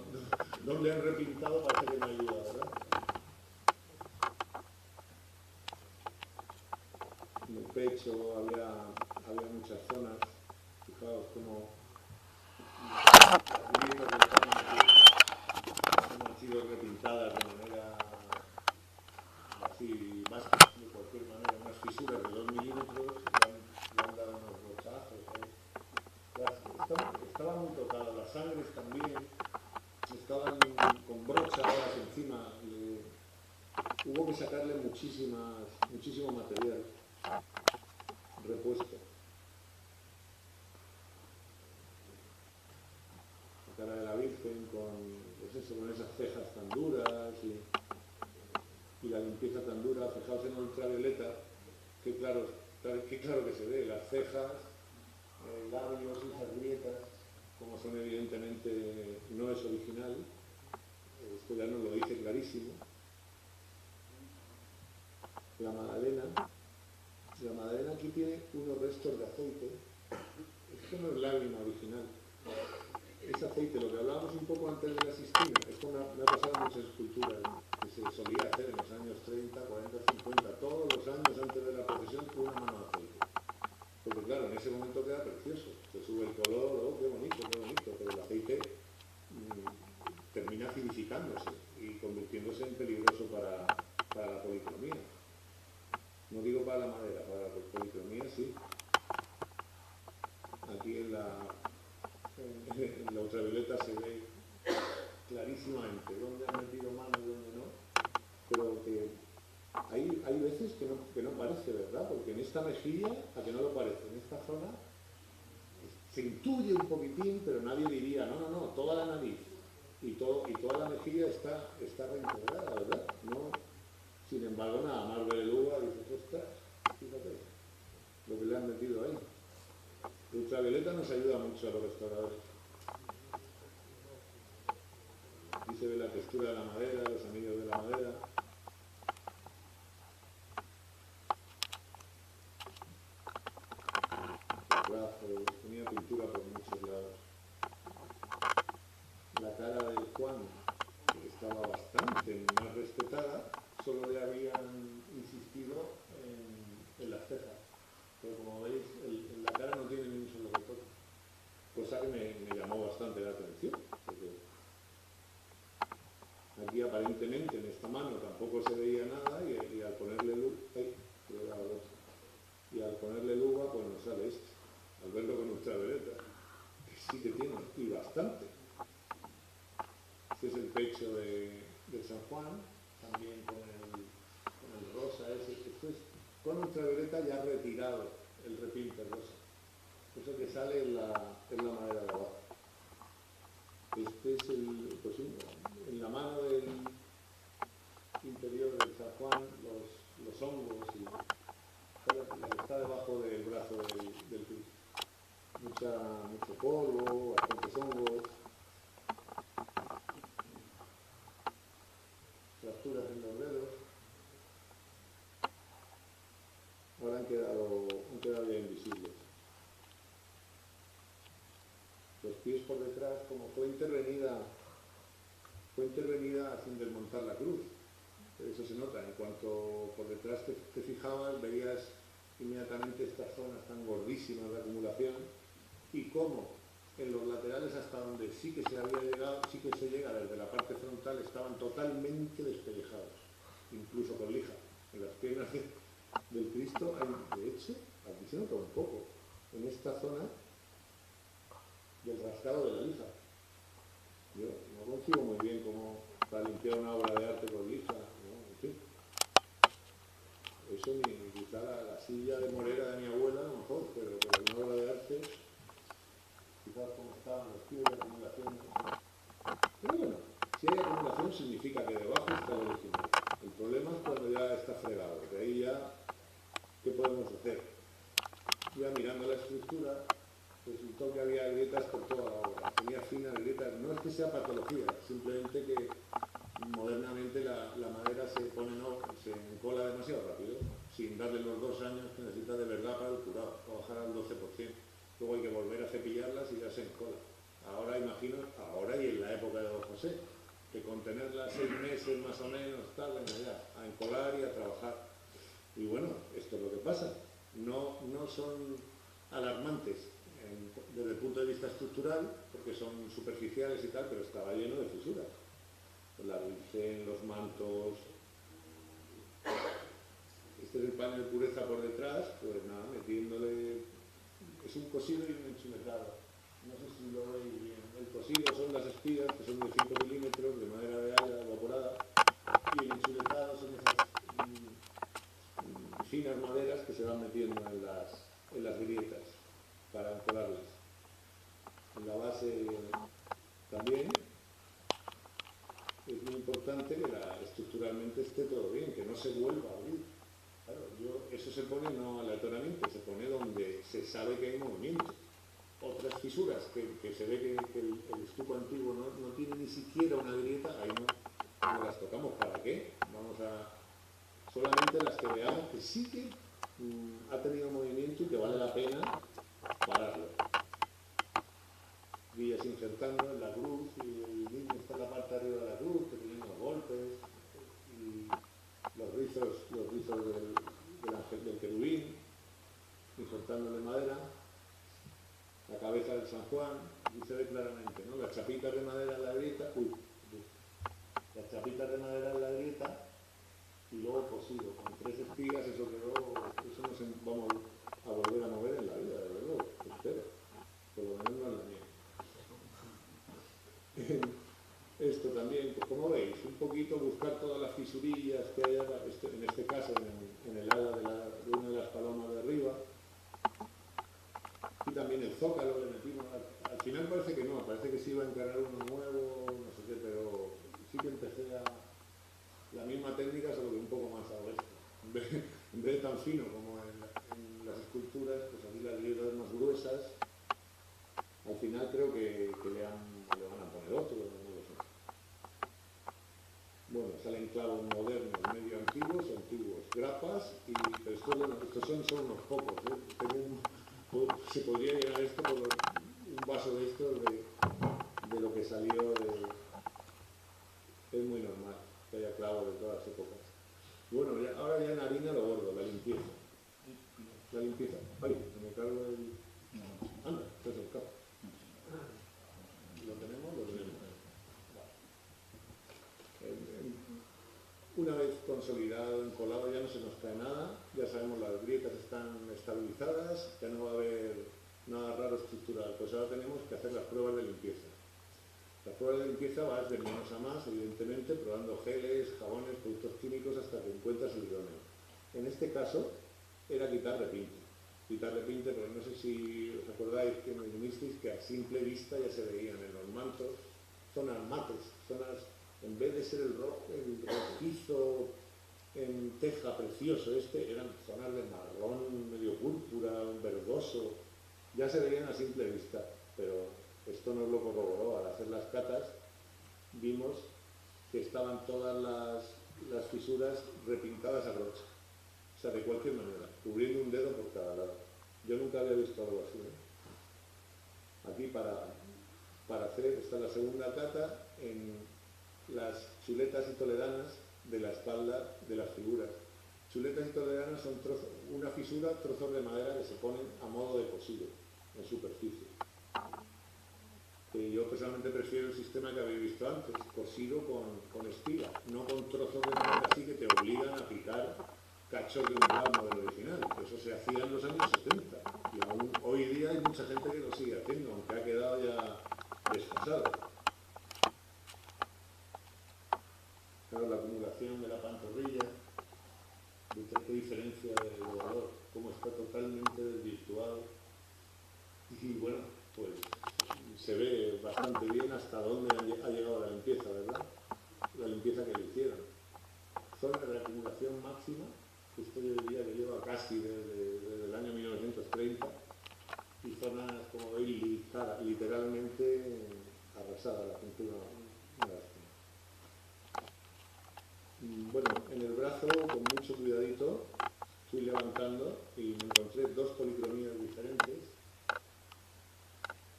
¿Dónde han repintado? Parece que no hay duda, ¿verdad? En el pecho había muchas zonas. Fijaos cómo las grietas del han sido repintadas de manera así básica, de cualquier manera, unas fisuras de 2 milímetros, le han dado unos brochazos. Estaban muy tocadas, las sangres también estaban con brochas encima. Hubo que sacarle muchísimo material repuesto. La cara de la Virgen con esas cejas tan duras y la limpieza tan dura. Fijaos en el ultravioleta, qué claro que se ve, las cejas, labios y esas grietas, como son evidentemente, no es original, esto ya nos lo dice clarísimo. La Magdalena aquí tiene unos restos de aceite. Esto no es lágrima original, es aceite. Lo que hablábamos un poco antes de la Sistina, esto me ha pasado en muchas esculturas que se solía hacer en los años 30, 40, 50, todos los años antes de la procesión, una mano de aceite. Porque claro, en ese momento queda precioso, te sube el color, oh, qué bonito, pero el aceite termina acidificándose y convirtiéndose en peligroso para la policromía. No digo para la madera, para la policromía sí. Aquí en la ultravioleta se ve clarísimamente dónde han metido mano y dónde no, pero que hay veces que no parece, ¿verdad? Porque en esta mejilla, a que no lo parece, en esta zona se intuye un poquitín, pero nadie diría, no, toda la nariz y toda la mejilla está reintegrada, ¿verdad? No, sin embargo, nada más ver el uva y dices, ostras, fíjate lo que le han metido ahí. El ultravioleta nos ayuda mucho a los restauradores. Aquí se ve la textura de la madera, los anillos de la madera. Los brazos, tenía pintura por muchos lados. La cara del Juan estaba bastante más respetada, solo le habían insistido en las cejas. Pero como veis, la cara no tiene ni un solo retoque, cosa que me llamó bastante la atención, porque aquí aparentemente en esta mano tampoco se veía nada y al ponerle luz, uva, pues nos sale esto, al verlo con ultravioleta, que sí que tiene, y bastante. Este es el pecho de San Juan, también con el rosa ese. Esto es con ultravioleta ya retirado el repinte rosa. Eso que sale en la madera de abajo. Este es en la mano del interior del San Juan, los hongos y la que está debajo del brazo del Cristo. Mucho polvo, bastantes hongos. Fracturas en los dedos. Ahora han quedado ya invisibles. Los pies por detrás, como fue intervenida sin desmontar la cruz. Eso se nota, en cuanto por detrás te fijabas, veías inmediatamente estas zonas tan gordísimas de acumulación y cómo en los laterales hasta donde sí que se había llegado, sí que se llega desde la parte frontal, estaban totalmente despellejados, incluso con lija. En las piernas del Cristo hay, de hecho, aquí se nota un poco, en esta zona del rascado de la lija. Yo no concibo muy bien cómo para limpiar una obra de arte con lija, ¿no? En fin. Eso ni quizá la silla de morera de mi abuela, a lo mejor, pero una obra de arte, quizás como estaban los tíos de acumulación. Pero bueno, si hay acumulación significa que debajo está el original. El problema es cuando ya está fregado, de ahí ya, ¿qué podemos hacer? Ya mirando la estructura, resultó que había grietas por toda la obra, tenía finas grietas, no es que sea patología, simplemente que modernamente la madera se encola demasiado rápido, sin darle los 2 años que necesita de verdad para el curado, para bajar al 12%. Luego hay que volver a cepillarlas y ya se encola. Ahora imagino, ahora y en la época de Don José, que con tenerlas 6 meses más o menos, tal, venga ya, a encolar y a trabajar. Y bueno, esto es lo que pasa. No son alarmantes desde el punto de vista estructural, porque son superficiales y tal, pero estaba lleno de fisuras. La dulce, los mantos. Este es el panel de pureza por detrás, pues nada, metiéndole. Es un cosido y un enchuletado. No sé si lo veis bien. El cosido son las espigas, que son de 5 milímetros, de madera de haya evaporada, y el enchuletado son esas finas maderas que se van metiendo en las grietas para encolarlas. En la base también es muy importante que estructuralmente esté todo bien, que no se vuelva a abrir. Claro, eso se pone no aleatoriamente, se pone donde se sabe que hay movimiento. Otras fisuras que se ve que el estuco antiguo no tiene ni siquiera una grieta, ahí no las tocamos. ¿Para qué? Vamos a solamente las que veamos que sí que ha tenido movimiento y que vale la pena pararlo. Guías insertando en la cruz y el niño está en la parte de arriba de la cruz, que tiene unos golpes y los rizos del querubín, insertándole madera, la cabeza del San Juan, y se ve claramente, ¿no? Las chapitas de madera en la grieta, las chapitas de madera en la grieta, y luego cosido, con 3 espigas, eso no se vamos a volver a mover en la vida, de verdad, espero, por lo menos no es la mía. Esto también, pues como veis, un poquito buscar todas las fisurillas que haya, en este caso en el ala de una de las palomas de arriba, y también el zócalo le metimos, al final parece que no, parece que se iba a encargar uno nuevo, no sé qué, pero sí que empecé la misma técnica, solo que un poco más a oeste. En vez de tan fino como en las esculturas, pues aquí las grietas más gruesas. Al final creo que le van a poner otro, no lo sé. Bueno, salen clavos modernos, medio antiguos, grapas, pero estos son solo unos pocos. Se podría llenar esto por un vaso de estos de lo que salió es muy normal que haya clavos de todas las épocas. Bueno, ahora ya en harina lo gordo, la limpieza. La limpieza. Ay, me cargo el. Anda, esto es el capo. ¿Lo tenemos? Lo tenemos. Una vez consolidado, encolado, ya no se nos cae nada, ya sabemos las grietas están estabilizadas, ya no va a haber nada raro estructural. Pues ahora tenemos que hacer las pruebas de limpieza. Las pruebas de limpieza vas de menos a más, evidentemente, probando geles, jabones, productos químicos hasta que encuentras el idóneo. En este caso era quitar repinte. Pero no sé si os acordáis que me vinisteis que a simple vista ya se veían en los mantos zonas mates, zonas, en vez de ser el rojizo en teja precioso eran zonas de marrón, medio púrpura, verdoso, ya se veían a simple vista, pero esto nos lo corroboró. Al hacer las catas vimos que estaban todas las fisuras repintadas a brocha. O sea, de cualquier manera, cubriendo un dedo por cada lado. Yo nunca había visto algo así, ¿eh? Aquí para hacer, esta es la segunda cata, en las chuletas y toledanas de la espalda de las figuras. Chuletas y toledanas son una fisura, trozos de madera que se ponen a modo de cosido en superficie. personalmente prefiero el sistema que habéis visto antes, cosido con espiga, no con trozos de madera así que te obligan a picar cachos de un ramo del original. Eso se hacía en los años 70 y aún hoy día hay mucha gente que lo sigue haciendo, aunque ha quedado ya desfasado. Claro, la acumulación de la pantorrilla, qué diferencia de valor, cómo está totalmente desvirtuado. Y bueno, pues se ve bastante bien hasta dónde ha llegado la limpieza, ¿verdad? La limpieza que le hicieron. Zona de acumulación máxima, que esto yo diría que lleva casi desde el año 1930, y zonas, como veis, literalmente arrasada la pintura. Bueno, en el brazo, con mucho cuidadito, fui levantando y me encontré dos policromías diferentes.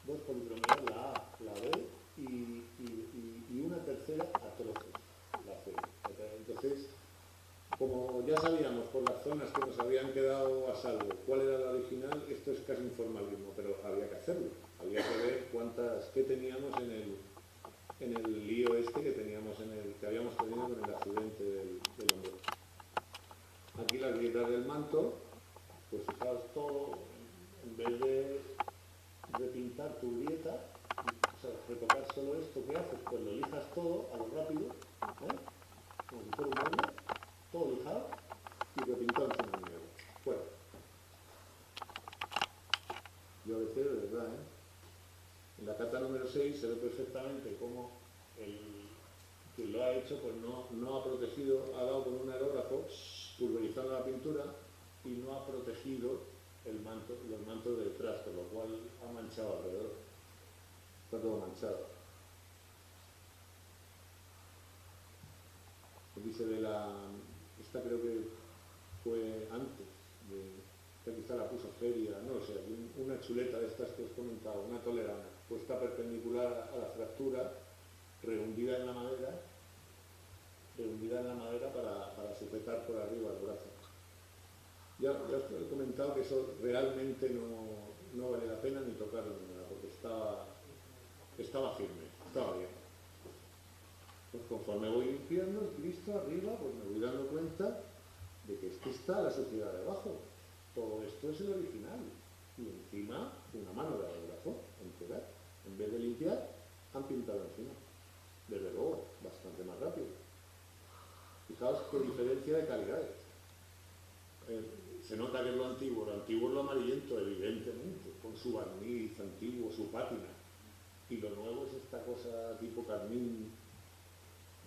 Dos policromías, la A, la B y una tercera a trozos, la C. Entonces, como ya sabíamos por las zonas que nos habían quedado a salvo cuál era la original, esto es casi un formalismo, pero había que hacerlo. Había que ver qué teníamos en el lío este que habíamos tenido con el accidente del hombre. Aquí las grietas del manto, pues fijaos todo, en vez de repintar tu grieta, o sea, retocar solo esto, ¿qué haces? Pues lo lijas todo a lo rápido, como si fuera un mueble, todo lijado y repintado encima del negro. Bueno, yo a veces, de verdad, en la cata número 6 se ve perfectamente cómo quien lo ha hecho pues no ha protegido, ha dado con un aerógrafo pulverizando la pintura y no ha protegido los mantos de detrás, con lo cual ha manchado alrededor. Está todo manchado. Aquí se ve esta creo que fue antes, que quizá la puso Feria, no lo sé, una chuleta de estas que os he comentado, una tolerana, puesta perpendicular a la fractura, rehundida en la madera para sujetar por arriba el brazo. Ya os he comentado que eso realmente no vale la pena ni tocarlo ni nada, porque estaba firme, estaba bien. Pues conforme voy limpiando el Cristo arriba, pues me voy dando cuenta de que está la suciedad de abajo. Todo esto es el original. Y encima, una mano de aerógrafo entera. En vez de limpiar, han pintado encima. Desde luego, bastante más rápido. Fijaos qué diferencia de calidades. Se nota que es lo antiguo es lo amarillento, evidentemente, con su barniz antiguo, su pátina. Y lo nuevo es esta cosa tipo carmín.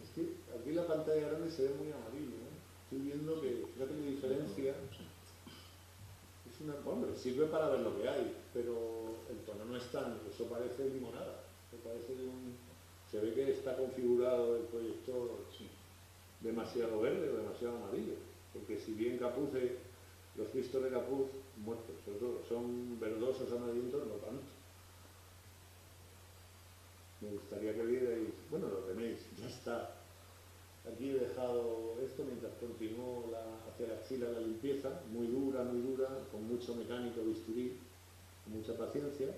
Es que aquí la pantalla grande se ve muy amarillo, ¿eh? Estoy viendo que, fíjate la diferencia. Es hombre, sirve para ver lo que hay, pero el tono no es tan, eso parece limonada. Se ve que está configurado el proyector demasiado verde o demasiado amarillo. Porque si bien Capuce, los Cristos de Capuz, muertos, sobre todo, son verdosos, amarillentos, no tanto. Me gustaría que vierais, bueno, lo tenéis, ya está. Aquí he dejado esto mientras continúo hacia la axila la limpieza, muy dura, con mucho mecánico bisturí, con mucha paciencia.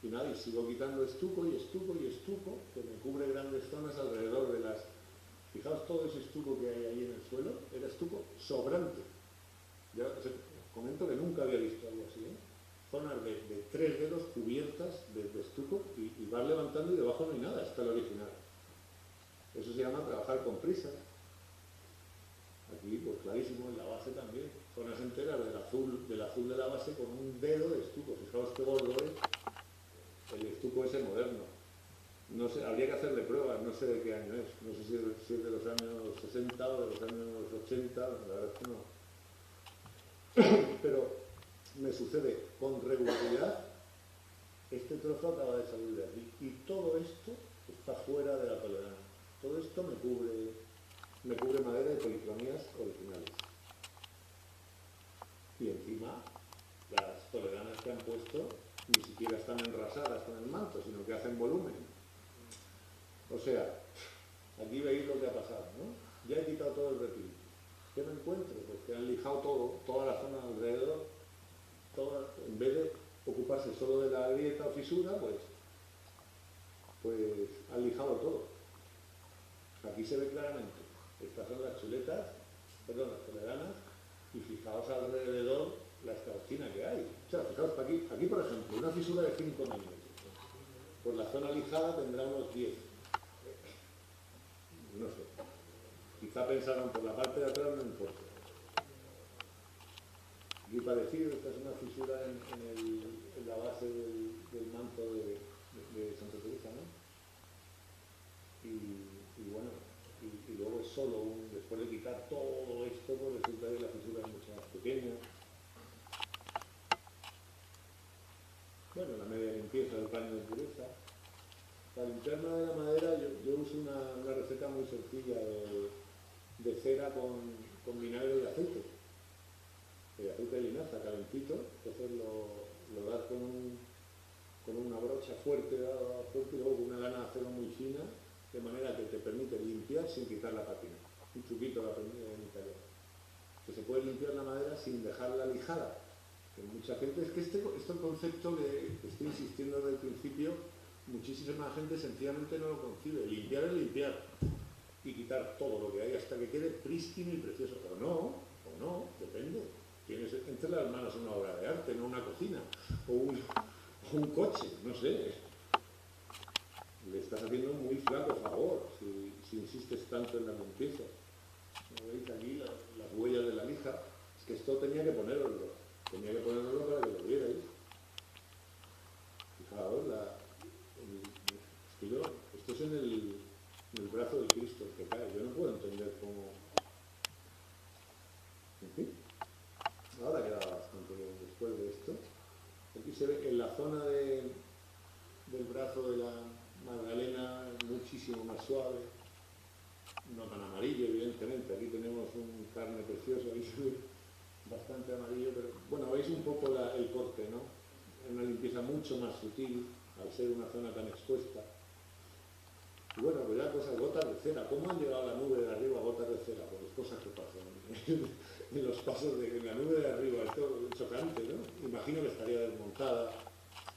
Y nada, y sigo quitando estuco, que me cubre grandes zonas alrededor de las... Fijaos todo ese estuco que hay ahí en el suelo, era estuco sobrante. Ya os comento que nunca había visto algo así, ¿eh? Zonas de 3 dedos cubiertas de estuco y vas levantando y debajo no hay nada, está el original. Eso se llama trabajar con prisa. Aquí, pues clarísimo, en la base también. Zonas enteras del azul de la base con un dedo de estuco. Fijaos qué gordo es el estuco ese moderno. No sé, habría que hacerle pruebas, no sé de qué año es. No sé si es de los años 60 o de los años 80, la verdad es que no. Pero me sucede con regularidad. Este trozo acaba de salir de aquí. Y todo esto está fuera de la tolerancia. Todo esto me cubre madera de policromías originales. Y encima, las toleranas que han puesto ni siquiera están enrasadas con el manto, sino que hacen volumen. O sea, aquí veis lo que ha pasado, ¿no? Ya he quitado todo el repinto. ¿Qué me encuentro? Pues que han lijado toda la zona alrededor, en vez de ocuparse solo de la grieta o fisura, pues pues han lijado todo. Aquí se ve claramente. Estas son las chuletas, perdón, las toleranas, y fijaos alrededor la escabechina que hay. O sea, fijaos aquí por ejemplo, una fisura de 5 milímetros. Pues la zona lijada tendrá unos 10. No sé. Quizá pensaron por la parte de atrás no importa. Aquí parecido, esta es una fisura en la base del manto de Santa Teresa, ¿no? Y bueno, y luego es solo después de quitar todo esto, pues resulta que la fisura es mucho más pequeña. Bueno, la media limpieza del paño de pureza. La linterna de la madera, yo uso una receta muy sencilla de cera con vinagre y aceite. El aceite de linaza calentito, entonces lo das con una brocha fuerte, y luego con una lana de acero muy fina, de manera que te permite limpiar sin quitar la pátina. Un truquito la aprendí en Italia. Que se puede limpiar la madera sin dejarla lijada. Que mucha gente, es que este concepto que estoy insistiendo desde el principio, muchísima gente sencillamente no lo concibe. Limpiar es limpiar y quitar todo lo que hay hasta que quede prístino y precioso. O no, depende. Tienes entre las manos una obra de arte, no una cocina o un coche, no sé. Le estás haciendo un muy flaco favor si insistes tanto en la limpieza. Como veis aquí las huellas de la lija, es que esto tenía que poneroslo para que lo vierais. Fijaos, esto es en el brazo del Cristo que cae. Yo no puedo entender cómo. En fin, ahora queda bastante bien después de esto. Aquí se ve en la zona del brazo de la Magdalena muchísimo más suave, no tan amarillo evidentemente. Aquí tenemos un carne precioso, ahí se ve bastante amarillo, pero bueno, veis un poco el corte, ¿no? Es una limpieza mucho más sutil al ser una zona tan expuesta. Y bueno, pues ya cosas, gotas de cera. ¿Cómo han llegado a la nube de arriba gotas de cera? Pues cosas que pasan en los pasos en la nube de arriba. Esto es chocante, ¿no? Imagino que estaría desmontada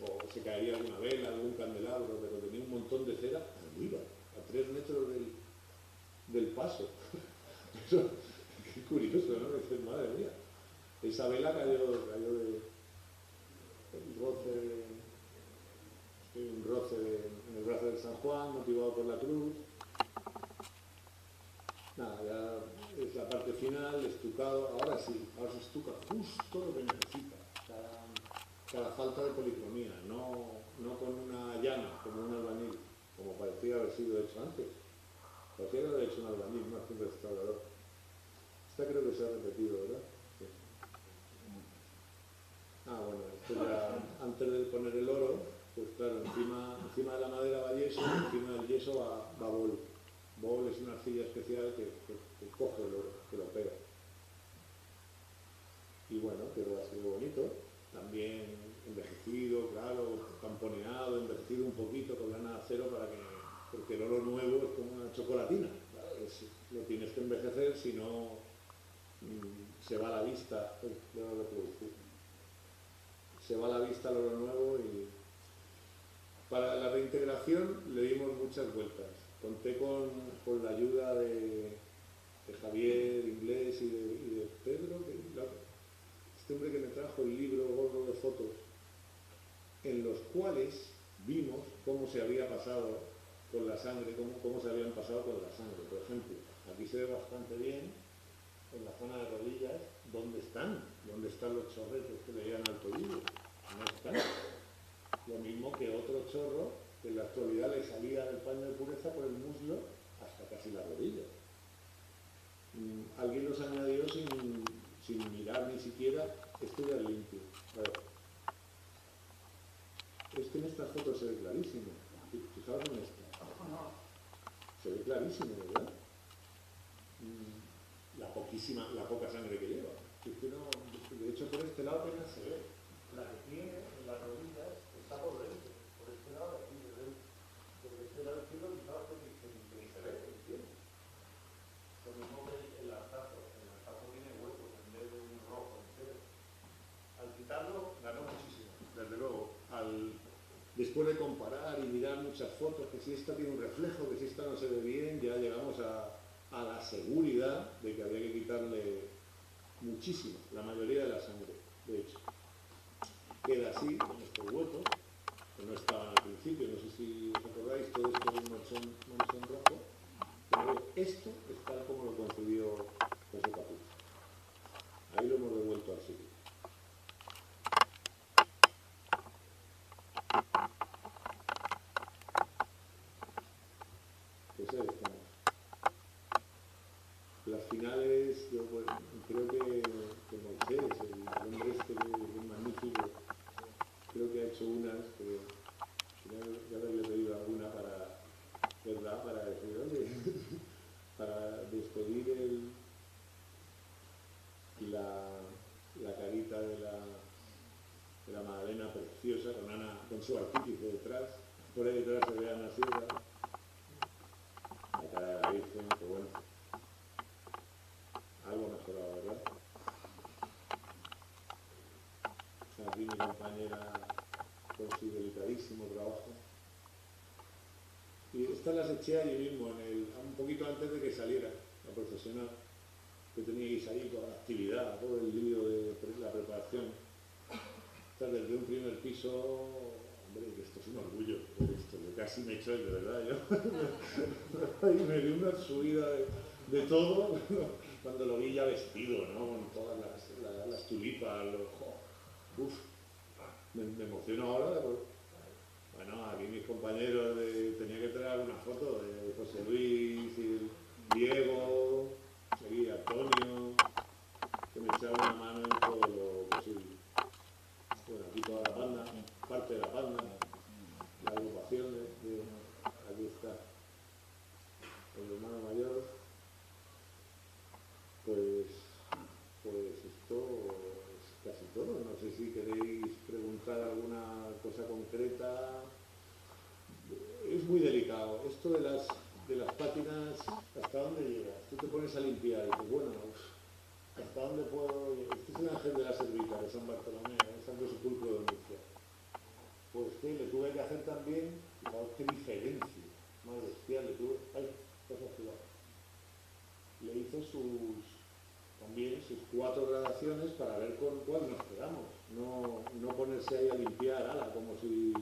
o se caería alguna vela, algún candelabro, pero tenía un montón de cera arriba, a 3 metros del paso. Eso, qué curioso, ¿no? Dices, madre mía. Esa vela cayó de un roce en el brazo de San Juan, motivado por la cruz. Nada, ya es la parte final, estucado. Ahora sí, ahora se estuca justo lo que necesita. Cada falta de policromía, no con una llana, como un albañil, como parecía haber sido hecho antes. Parecía haber hecho un albañil más que un restaurador. Esta creo que se ha repetido, ¿verdad? Sí. Bueno, esto ya antes de poner el oro, pues claro, encima de la madera va yeso, encima del yeso va bol. Bol es una arcilla especial que coge el oro, que lo pega. Y bueno, quedó así de bonito. También envejecido, claro, camponeado, envejecido un poquito con lana de acero porque el oro nuevo es como una chocolatina. Claro, lo tienes que envejecer, si no se va a la vista. Se va a la vista el oro nuevo y para la reintegración le dimos muchas vueltas. Conté con la ayuda de Javier Inglés y de Pedro, este hombre que me trajo el libro gordo de fotos, en los cuales vimos cómo se había pasado con la sangre, cómo se habían pasado con la sangre. Por ejemplo, aquí se ve bastante bien, en la zona de rodillas, ¿dónde están los chorretos que le llegan al tobillo? No están. Lo mismo que otro chorro que en la actualidad le salía del paño de pureza por el muslo hasta casi la rodilla. Alguien los añadió sin mirar ni siquiera, esto ya es limpio. A ver. Es que en estas fotos se ve clarísimo. Fijaos en esta. Se ve clarísimo, ¿verdad? La poca sangre que lleva. De hecho, por este lado apenas se ve. La que tiene en las rodillas está por dentro. Por este lado, aquí, por este lado izquierdo, fijaos que ni se ve, ¿entiendes? Lo mismo que el artazo. El artazo tiene huecos en vez de un rojo entero. Al quitarlo, ganó muchísimo. Desde luego, al después de comparar y mirar muchas fotos, que si esta tiene un reflejo, que si esta no se ve bien, ya llegamos a la seguridad de que había que quitarle muchísimo, la mayoría de la sangre, de hecho. Queda así, con estos huecos, que no estaban al principio, no sé si os acordáis, todo esto es un manchón rojo, pero esto es tal como lo concedió José Capuzo. Ahí lo hemos devuelto al sitio. Pues ahí estamos. Las finales, yo creo que Moisés, el hombre este que es magnífico, creo que ha hecho unas, que ya le he pedido alguna para, ¿verdad? Para decir, oye, para despedir la carita de la Magdalena preciosa, con Ana, con su artífice detrás, por ahí detrás se ve a Ana Sierra, la cara de la Virgen, que bueno, algo mejorado, ¿verdad? Aquí mi compañera con su delicadísimo trabajo. Y estas las eché allí mismo, un poquito antes de que saliera la profesional, que teníais ahí toda la actividad, todo el lío de la preparación. Estas desde un primer piso, hombre, que esto es un orgullo, esto, que casi me echo de verdad, yo. Y me di una subida de todo, cuando lo vi ya vestido, ¿no? Con todas las tulipas, uf, me emociono ahora. Bueno, aquí mis compañeros tenía que traer alguna foto de José Luis, y Diego, aquí Antonio, que me echaron una mano en todo lo posible. Bueno, aquí toda la banda, parte de la banda, la agrupación aquí está el hermano mayor. Pues esto es casi todo. No sé si queréis preguntar alguna cosa concreta. Es muy delicado. Esto de las pátinas, ¿hasta dónde llegas? Tú te pones a limpiar y dices, bueno, ¿hasta dónde puedo llegar? Este es el ángel de la servita de San Bartolomé, Santo Sepulcro de Murcia. Pues que le tuve que hacer también, fijaos qué diferencia, más bestial, le tuve, ay, cosa cuidado. Le hice también sus 4 gradaciones para ver con cuál nos quedamos. No ponerse ahí a limpiar, como si...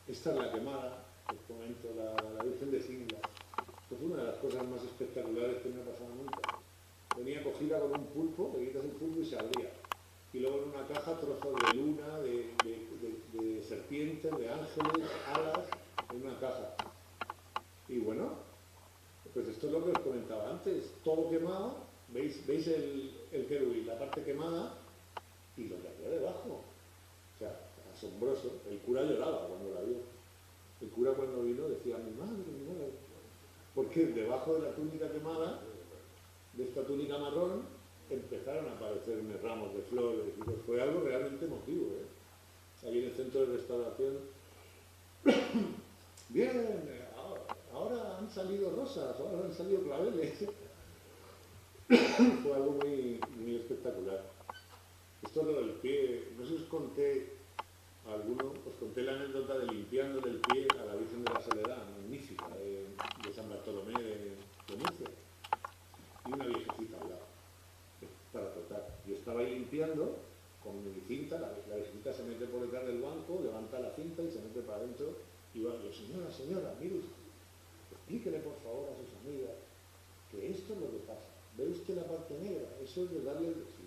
Esta es la quemada, os comento, la Virgen de Singla. Esto fue una de las cosas más espectaculares que me ha pasado nunca. Venía cogida con un pulpo, le quitas el pulpo y se abría. Y luego en una caja trozos de luna, de serpientes, de ángeles, alas, en una caja. Y bueno, pues esto es lo que os comentaba antes, todo quemado, veis el querubín, la parte quemada y lo que había debajo. O sea, asombroso. El cura lloraba cuando la vio. El cura cuando vino decía, mi madre, porque debajo de la túnica quemada, de esta túnica marrón, empezaron a aparecerme ramos de flores y pues fue algo realmente emotivo, ¿eh? Ahí en el centro de restauración. Bien, ahora han salido rosas, ahora han salido claveles. Fue algo muy, muy espectacular. Esto es lo del pie, no sé si os conté os conté la anécdota de limpiándole el pie a la Virgen de la Soledad, magnífica, de San Bartolomé de Murcia. Y una viejecita al lado, para tocar. Yo estaba ahí limpiando con mi cinta, la viejecita se mete por detrás del banco, levanta la cinta y se mete para adentro. Y va, yo, señora, mire usted, explíquele por favor a sus amigas que esto es lo que pasa. ¿Ve usted la parte negra? Eso es de darle el beso.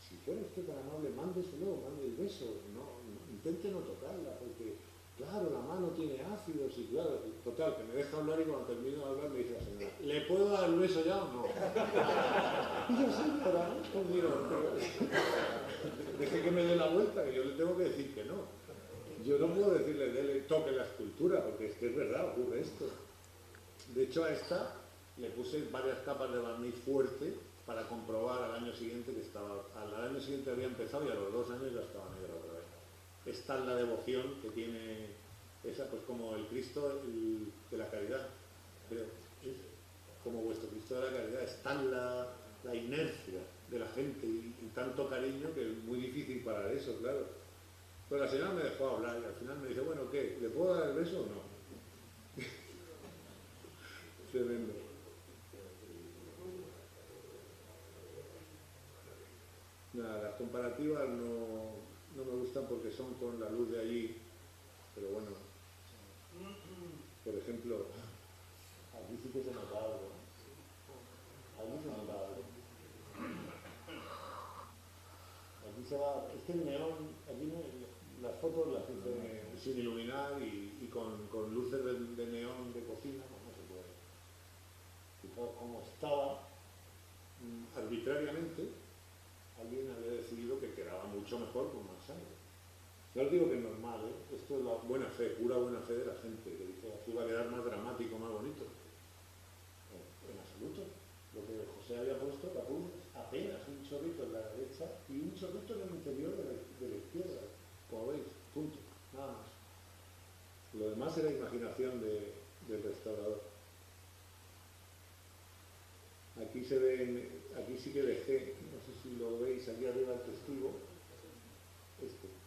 Si fuera usted tan amable, mándeselo, mande el beso. Intente no tocarla, porque, claro, la mano tiene ácidos y, claro, total, que me deja hablar y cuando termino de hablar me dice la señora, ¿le puedo dar el beso ya o no? Y yo, señora, pues mira, deje que me dé la vuelta, que yo le tengo que decir que no. Yo no puedo decirle, toque la escultura, porque es que es verdad, ocurre esto. De hecho, a esta le puse varias capas de barniz fuerte para comprobar al año siguiente al año siguiente había empezado y a los 2 años ya estaba negra otra vez. Esta es la devoción que tiene esa, pues como el Cristo de la Caridad, pero es como vuestro Cristo de la Caridad, es tan la inercia de la gente y tanto cariño que es muy difícil parar eso, claro. Pues la señora me dejó hablar y al final me dice, bueno, ¿qué? ¿Le puedo dar el beso o no? Tremendo. Nada, las comparativas no me gustan porque son con la luz de allí, pero bueno, por ejemplo, aquí sí que se nota algo, ¿no? Aquí se nota algo. Aquí se va, es que el neón, aquí las fotos las hice sin iluminar y con luces de neón de cocina, pues no se puede. Fijaos cómo estaba, arbitrariamente, alguien había decidido que quedaba mucho mejor con más sangre. No os digo que es normal, ¿eh? Esto es la buena fe, pura buena fe de la gente, que dice así va a quedar más dramático, más bonito. En absoluto. Lo que José había puesto, capuz, apenas un chorrito en la derecha y un chorrito en el interior de la izquierda, como veis, punto, nada más. Lo demás era imaginación del restaurador. Aquí se ven, aquí sí que dejé, no sé si lo veis, aquí arriba el testigo,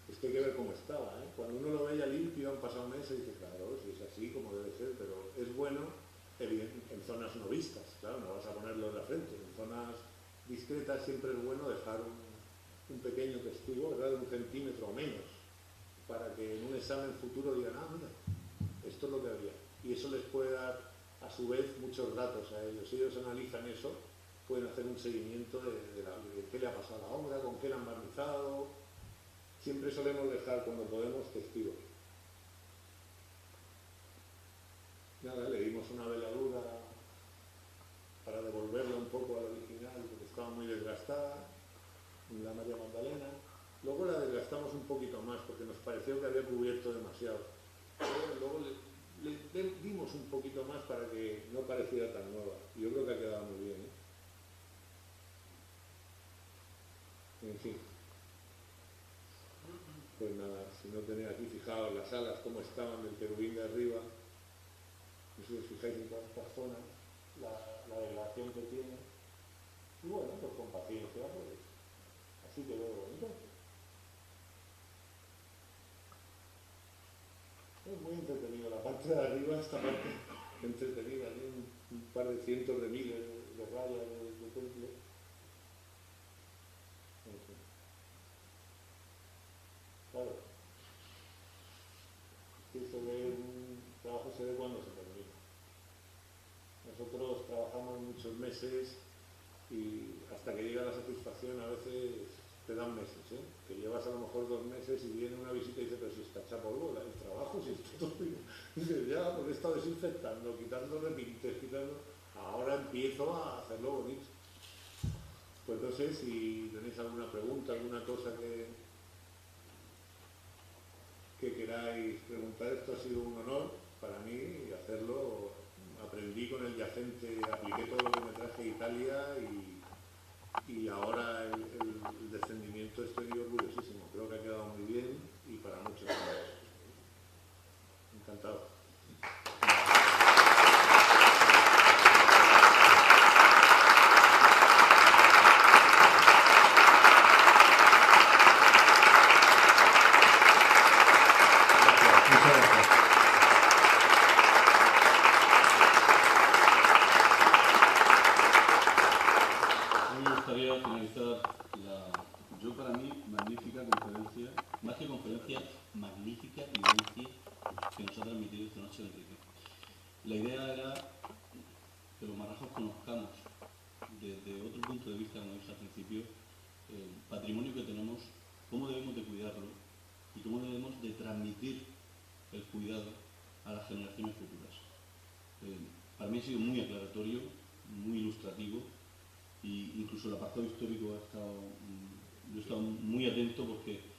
esto hay que ver cómo estaba, ¿eh? Cuando uno lo ve ya limpio, han pasado meses y dice, claro, si es así como debe ser, pero es bueno en zonas no vistas, claro, no vas a ponerlo en la frente, en zonas discretas siempre es bueno dejar un pequeño testigo, ¿verdad?, de 1 centímetro o menos, para que en un examen futuro digan, ah, mira, esto es lo que había. Y eso les puede dar, a su vez, muchos datos a ellos. Si ellos analizan eso, pueden hacer un seguimiento de qué le ha pasado a la obra, con qué la han barnizado. Siempre solemos dejar, cuando podemos, testigos. Nada, le dimos una veladura para devolverla un poco al original, porque estaba muy desgastada, la María Magdalena. Luego la desgastamos un poquito más, porque nos pareció que había cubierto demasiado. Luego le dimos un poquito más para que no pareciera tan nueva. Y yo creo que ha quedado muy bien, ¿eh? En fin. Pues nada, si no tenéis aquí, fijaos las alas cómo estaban del querubín de arriba. No sé si os fijáis en todas estas zonas, la elevación que tiene. Y bueno, pues con paciencia, pues así quedó bonito. Es muy entretenido, la parte de arriba, esta parte entretenida, tiene un par de cientos de miles de rayas de temple. En fin. Claro, que se ve, un trabajo se ve cuando se termina. Nosotros trabajamos muchos meses y hasta que llega la satisfacción a veces te dan meses, ¿eh? Que llevas a lo mejor 2 meses y viene una visita y dice, pero si está hecha polvo, el trabajo, si está todo bien. Dices, ya, porque he estado desinfectando, quitando repintes, ahora empiezo a hacerlo bonito. Pues no sé si tenéis alguna pregunta, alguna cosa que queráis preguntar. Esto ha sido un honor para mí hacerlo. Aprendí con el yacente, apliqué todo lo que me traje de Italia y ahora el descendimiento estoy orgullosísimo. Creo que ha quedado muy bien y para muchos años. Encantado. Magnífica vivencia que nos ha transmitido esta noche Enrique. La idea era que los marrajos conozcamos desde otro punto de vista, como dije al principio, el patrimonio que tenemos, cómo debemos de cuidarlo y cómo debemos de transmitir el cuidado a las generaciones futuras. Para mí ha sido muy aclaratorio, muy ilustrativo e incluso el apartado histórico yo he estado muy atento porque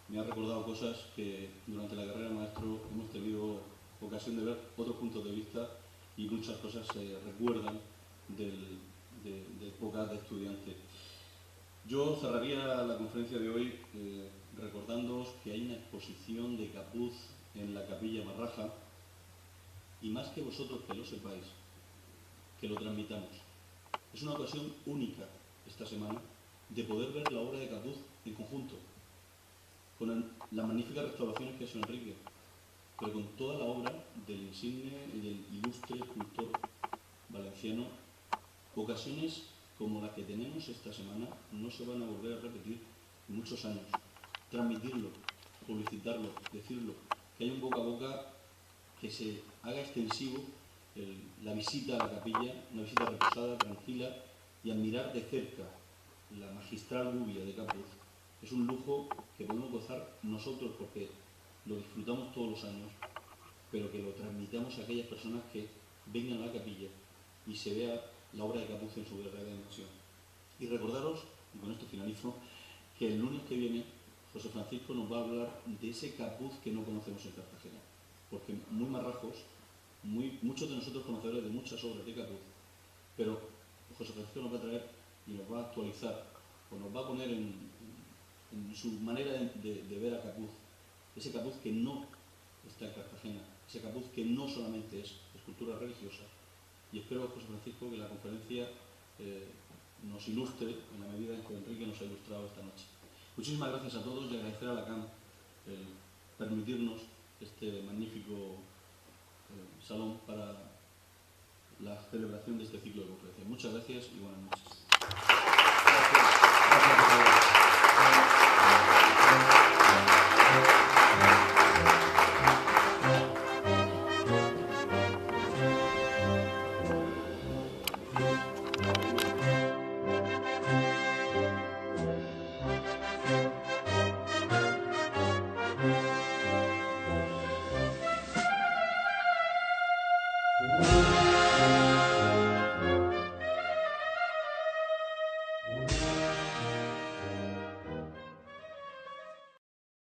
me ha recordado cosas que durante la carrera maestro hemos tenido ocasión de ver otros puntos de vista y muchas cosas se recuerdan de épocas de estudiante. Yo cerraría la conferencia de hoy recordándoos que hay una exposición de Capuz en la Capilla Marraja y más que vosotros que lo sepáis, que lo transmitamos. Es una ocasión única esta semana de poder ver la obra de Capuz en conjunto. con las magníficas restauraciones que ha hecho Enrique, pero con toda la obra del insigne y del ilustre escultor valenciano. Ocasiones como la que tenemos esta semana no se van a volver a repetir en muchos años. Transmitirlo, publicitarlo, decirlo, que haya un boca a boca, que se haga extensivo la visita a la capilla, una visita reposada, tranquila, y admirar de cerca la magistral gubia de Capuz. Es un lujo que podemos gozar nosotros porque lo disfrutamos todos los años, pero que lo transmitamos a aquellas personas que vengan a la capilla y se vea la obra de Capuz en su verdadera dimensión. Y recordaros, y con esto finalizo, que el lunes que viene José Francisco nos va a hablar de ese Capuz que no conocemos en Cartagena, porque muy marrajos, muchos de nosotros conocedores de muchas obras de Capuz, pero José Francisco nos va a traer y nos va a actualizar, o nos va a poner en su manera de ver a Capuz, ese Capuz que no está en Cartagena, ese Capuz que no solamente es escultura religiosa. Y espero, José Francisco, que la conferencia nos ilustre en la medida en que Enrique nos ha ilustrado esta noche. Muchísimas gracias a todos y agradecer a la CAM permitirnos este magnífico salón para la celebración de este ciclo de conferencias. Muchas gracias y buenas noches. Gracias. Gracias.